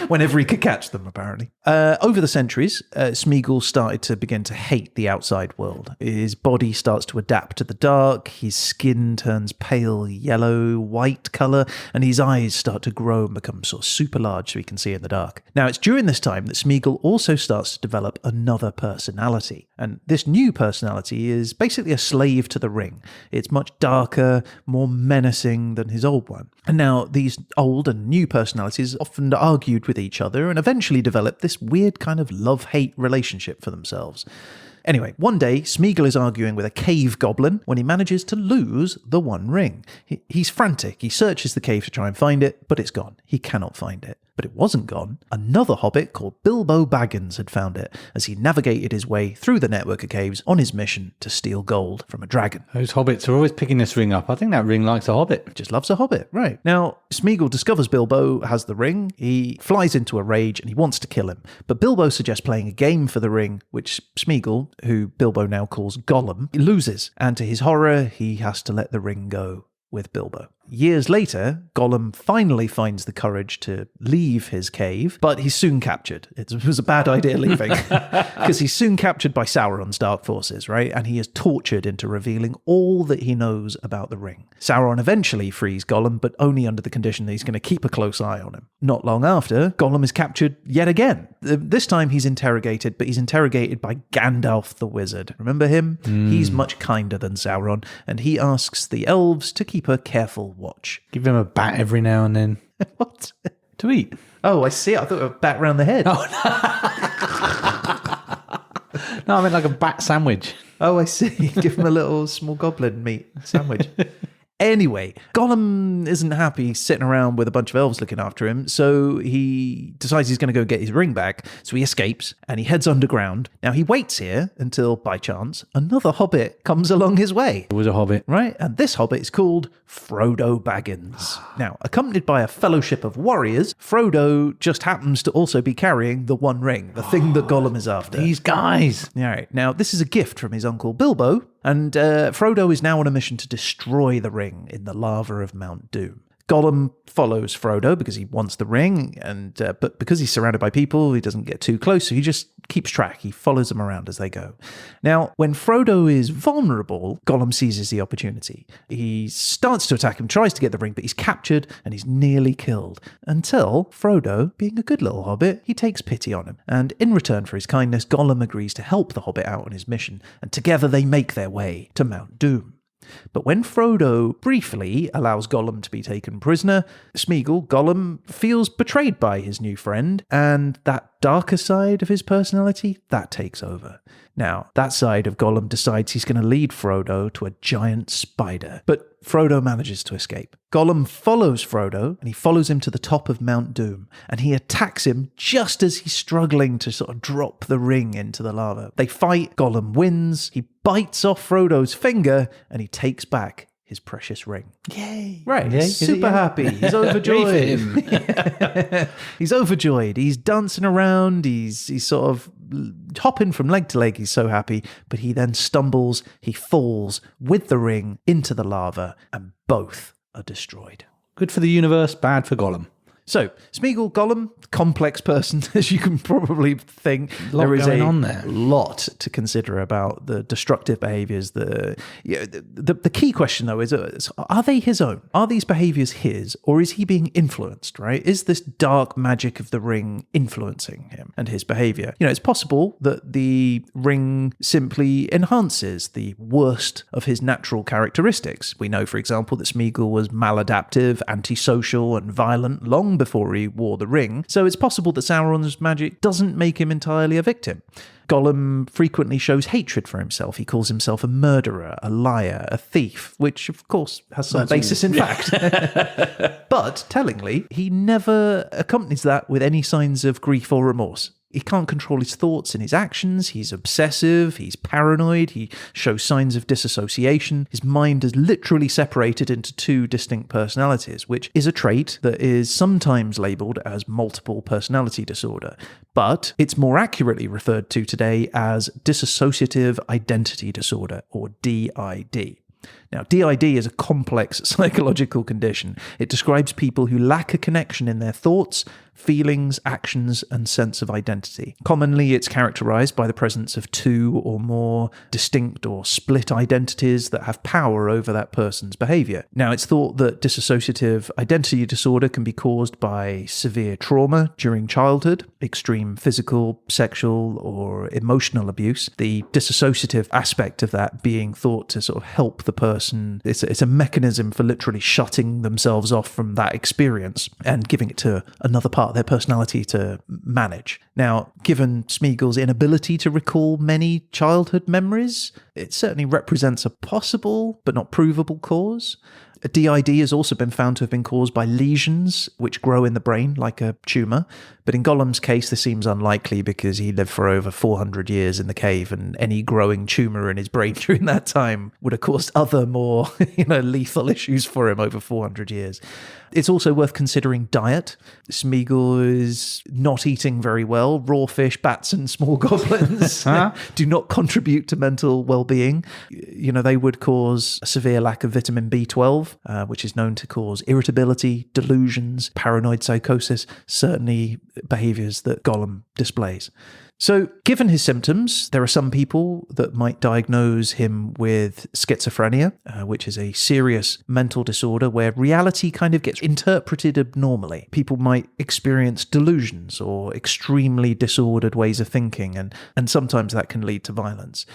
whenever he could catch them, apparently. Over the centuries, Smeagol started to begin to hate the outside world. His body starts to adapt to the dark, his skin turns pale yellow, white colour, and his eyes start to grow and become sort of super large so he can see in the dark. Now, it's during this time that Smeagol also starts to develop another personality. And this new personality is basically a slave to the ring. It's much darker, more menacing than his old one. And now these old and new personalities often argued with each other and eventually developed this weird kind of love-hate relationship for themselves. Anyway, one day, Smeagol is arguing with a cave goblin when he manages to lose the one ring. He's frantic. He searches the cave to try and find it, but it's gone. He cannot find it. But it wasn't gone. Another hobbit called Bilbo Baggins had found it as he navigated his way through the network of caves on his mission to steal gold from a dragon. Those hobbits are always picking this ring up. I think that ring likes a hobbit. Just loves a hobbit, right. Now, Smeagol discovers Bilbo has the ring. He flies into a rage and he wants to kill him. But Bilbo suggests playing a game for the ring, which Smeagol, who Bilbo now calls Gollum, loses. And to his horror, he has to let the ring go with Bilbo. Years later, Gollum finally finds the courage to leave his cave, but he's soon captured. It was a bad idea leaving, because he's soon captured by Sauron's dark forces, right? And he is tortured into revealing all that he knows about the ring. Sauron eventually frees Gollum, but only under the condition that he's going to keep a close eye on him. Not long after, Gollum is captured yet again. This time he's interrogated, but he's interrogated by Gandalf the Wizard. Remember him? He's much kinder than Sauron, and he asks the elves to keep a careful watch. Give him a bat every now and then. What? To eat. Oh, I see. I thought a bat round the head. Oh, no. No, I meant like a bat sandwich. Oh, I see. Give him a little small goblin meat sandwich. Anyway, Gollum isn't happy sitting around with a bunch of elves looking after him, so he decides he's going to go get his ring back. So he escapes and he heads underground. Now he waits here until, by chance, another hobbit comes along his way. It was a hobbit. Right? And this hobbit is called Frodo Baggins. Now, accompanied by a fellowship of warriors, Frodo just happens to also be carrying the one ring, the thing that Gollum is after. These guys. All right. Now, this is a gift from his uncle Bilbo, and Frodo is now on a mission to destroy the ring in the lava of Mount Doom. Gollum follows Frodo because he wants the ring, and but because he's surrounded by people, he doesn't get too close, so he just keeps track. He follows them around as they go. Now, when Frodo is vulnerable, Gollum seizes the opportunity. He starts to attack him, tries to get the ring, but he's captured and he's nearly killed. Until Frodo, being a good little hobbit, he takes pity on him. And in return for his kindness, Gollum agrees to help the hobbit out on his mission, and together they make their way to Mount Doom. But when Frodo briefly allows Gollum to be taken prisoner, Smeagol, Gollum, feels betrayed by his new friend, and that darker side of his personality, that takes over. Now, that side of Gollum decides he's going to lead Frodo to a giant spider, but Frodo manages to escape. Gollum follows Frodo, and he follows him to the top of Mount Doom, and he attacks him just as he's struggling to sort of drop the ring into the lava. They fight, Gollum wins, he bites off Frodo's finger, and he takes back his precious ring. Yay. Right, he's super happy. He's overjoyed. He's overjoyed. He's dancing around. He's sort of hopping from leg to leg. He's so happy, but he then stumbles, he falls with the ring into the lava, and both are destroyed. Good for the universe, bad for Gollum. So, Smeagol, Gollum, complex person, as you can probably think. There is a lot to consider about the destructive behaviours. The key question, though, is are they his own? Are these behaviours his, or is he being influenced, right? Is this dark magic of the ring influencing him and his behaviour? It's possible that the ring simply enhances the worst of his natural characteristics. We know, for example, that Smeagol was maladaptive, antisocial, and violent long before he wore the ring, so it's possible that Sauron's magic doesn't make him entirely a victim. Gollum frequently shows hatred for himself. He calls himself a murderer, a liar, a thief, which of course has some basis in fact. But tellingly, he never accompanies that with any signs of grief or remorse. He can't control his thoughts and his actions. He's obsessive. He's paranoid. He shows signs of disassociation. His mind is literally separated into two distinct personalities, which is a trait that is sometimes labelled as multiple personality disorder. But it's more accurately referred to today as dissociative identity disorder, or DID. Now, DID is a complex psychological condition. It describes people who lack a connection in their thoughts, feelings, actions, and sense of identity. Commonly, it's characterized by the presence of two or more distinct or split identities that have power over that person's behavior. Now, it's thought that dissociative identity disorder can be caused by severe trauma during childhood, extreme physical, sexual, or emotional abuse. The dissociative aspect of that being thought to sort of help the person. It's a mechanism for literally shutting themselves off from that experience and giving it to another part of their personality to manage. Now, given Smeagol's inability to recall many childhood memories, it certainly represents a possible but not provable cause. A DID has also been found to have been caused by lesions which grow in the brain like a tumour, but in Gollum's case this seems unlikely because he lived for over 400 years in the cave, and any growing tumour in his brain during that time would have caused other more lethal issues for him over 400 years. It's also worth considering diet. Smeagol is not eating very well. Raw fish, bats and small goblins do not contribute to mental well-being. They would cause a severe lack of vitamin B12, which is known to cause irritability, delusions, paranoid psychosis, certainly behaviours that Gollum displays. So, given his symptoms, there are some people that might diagnose him with schizophrenia, which is a serious mental disorder where reality kind of gets interpreted abnormally. People might experience delusions or extremely disordered ways of thinking, and sometimes that can lead to violence.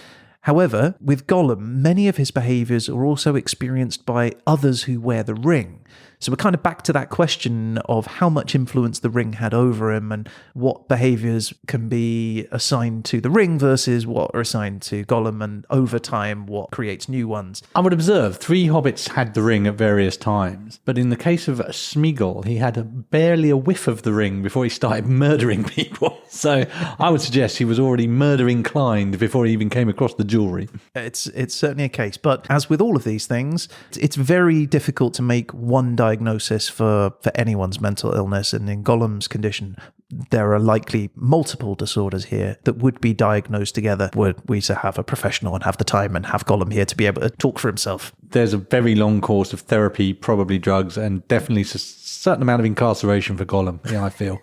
However, with Gollum, many of his behaviours are also experienced by others who wear the ring. So we're kind of back to that question of how much influence the ring had over him and what behaviours can be assigned to the ring versus what are assigned to Gollum, and over time what creates new ones. I would observe 3 hobbits had the ring at various times, but in the case of Smeagol, he had barely a whiff of the ring before he started murdering people. So I would suggest he was already murder-inclined before he even came across the jewellery. It's certainly a case, but as with all of these things, it's very difficult to make one diagnosis for anyone's mental illness, and in Gollum's condition, there are likely multiple disorders here that would be diagnosed together were we to have a professional and have the time and have Gollum here to be able to talk for himself. There's a very long course of therapy, probably drugs, and definitely a certain amount of incarceration for Gollum, I feel.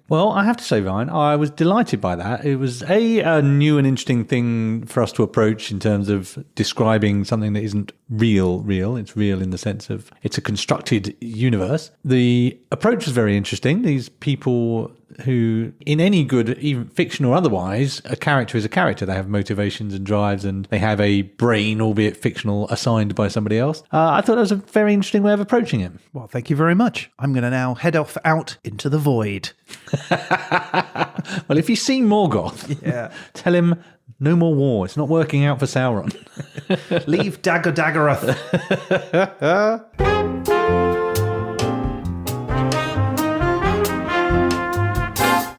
Well, I have to say, Ryan, I was delighted by that. It was a new and interesting thing for us to approach in terms of describing something that isn't real. It's real in the sense of it's a constructed universe. The approach was very interesting. These people who, in any good, even fiction or otherwise, a character is a character. They have motivations and drives, and they have a brain, albeit fictional, assigned by somebody else. I thought that was a very interesting way of approaching it. Well, thank you very much. I'm going to now head off out into the void. Well, if you see Morgoth, tell him no more war. It's not working out for Sauron. Leave Daggorath.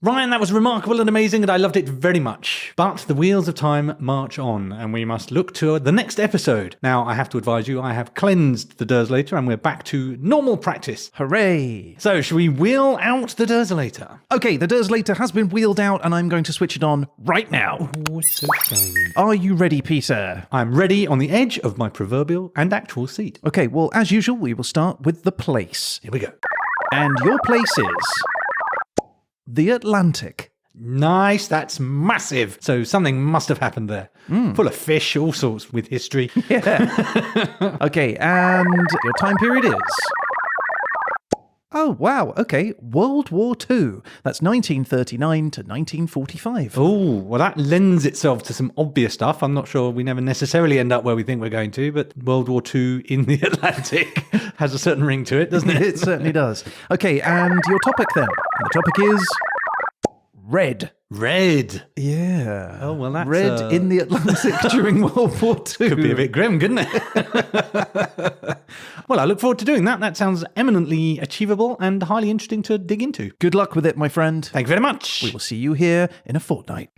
Ryan, that was remarkable and amazing, and I loved it very much. But the wheels of time march on, and we must look to the next episode. Now, I have to advise you, I have cleansed the Derzelation, and we're back to normal practice. Hooray! So, shall we wheel out the Derzelation? Okay, the Derzelation has been wheeled out, and I'm going to switch it on right now. Oh, it's so shiny. Are you ready, Peter? I'm ready on the edge of my proverbial and actual seat. Okay, well, as usual, we will start with the place. Here we go. And your place is the Atlantic. Nice, that's massive. So something must have happened there. Full of fish, all sorts with history. Yeah. Okay, and your time period is... Oh, wow, okay, World War II. That's 1939 to 1945. Oh, well, that lends itself to some obvious stuff. I'm not sure we never necessarily end up where we think we're going to, but World War II in the Atlantic has a certain ring to it, doesn't it? It certainly does. Okay, and your topic then. And the topic is... red. Red. Yeah. Oh, well, that's... Red in the Atlantic during World War II. Could be a bit grim, couldn't it? Well, I look forward to doing that. That sounds eminently achievable and highly interesting to dig into. Good luck with it, my friend. Thank you very much. We will see you here in a fortnight.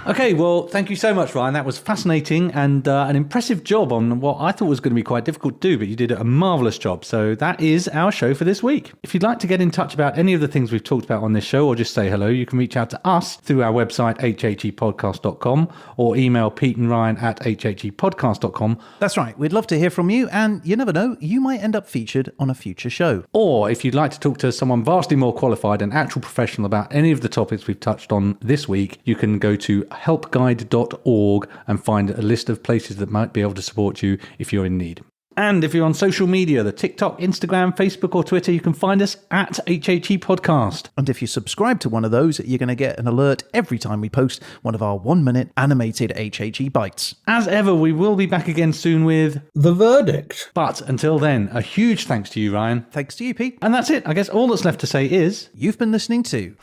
Okay, well, thank you so much, Ryan. That was fascinating and an impressive job on what I thought was going to be quite difficult to do, but you did a marvellous job. So that is our show for this week. If you'd like to get in touch about any of the things we've talked about on this show or just say hello, you can reach out to us through our website, hhepodcast.com, or email Pete and Ryan at hhepodcast.com. That's right. We'd love to hear from you, and you never know, you might end up featured on a future show. Or if you'd like to talk to someone vastly more qualified and actual professional about any of the topics we've touched on this week, you can go to helpguide.org and find a list of places that might be able to support you if you're in need. And if you're on social media, the TikTok, Instagram, Facebook or Twitter, you can find us at HHE Podcast. And if you subscribe to one of those, you're going to get an alert every time we post one of our 1-minute animated HHE bites. As ever, we will be back again soon with The Verdict. But until then, a huge thanks to you, Ryan. Thanks to you, Pete. And that's it. I guess all that's left to say is... You've been listening to...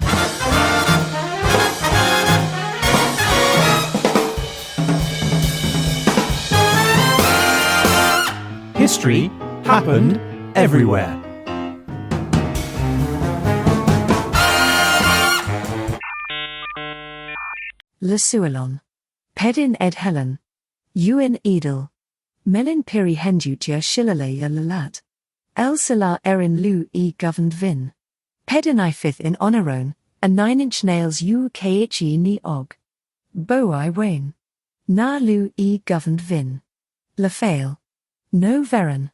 History happened everywhere. Lasualon. Pedin ed Helen. Ewan Edel. Melin Piri Hendutia Shilaleya Lalat. El Salar Erin Lu E governed Vin. Pedin I fifth in Honorone, a 9-inch nails UKHE ni og. Bo I Wayne. Na Lu E governed Vin. Lafail. No Veron.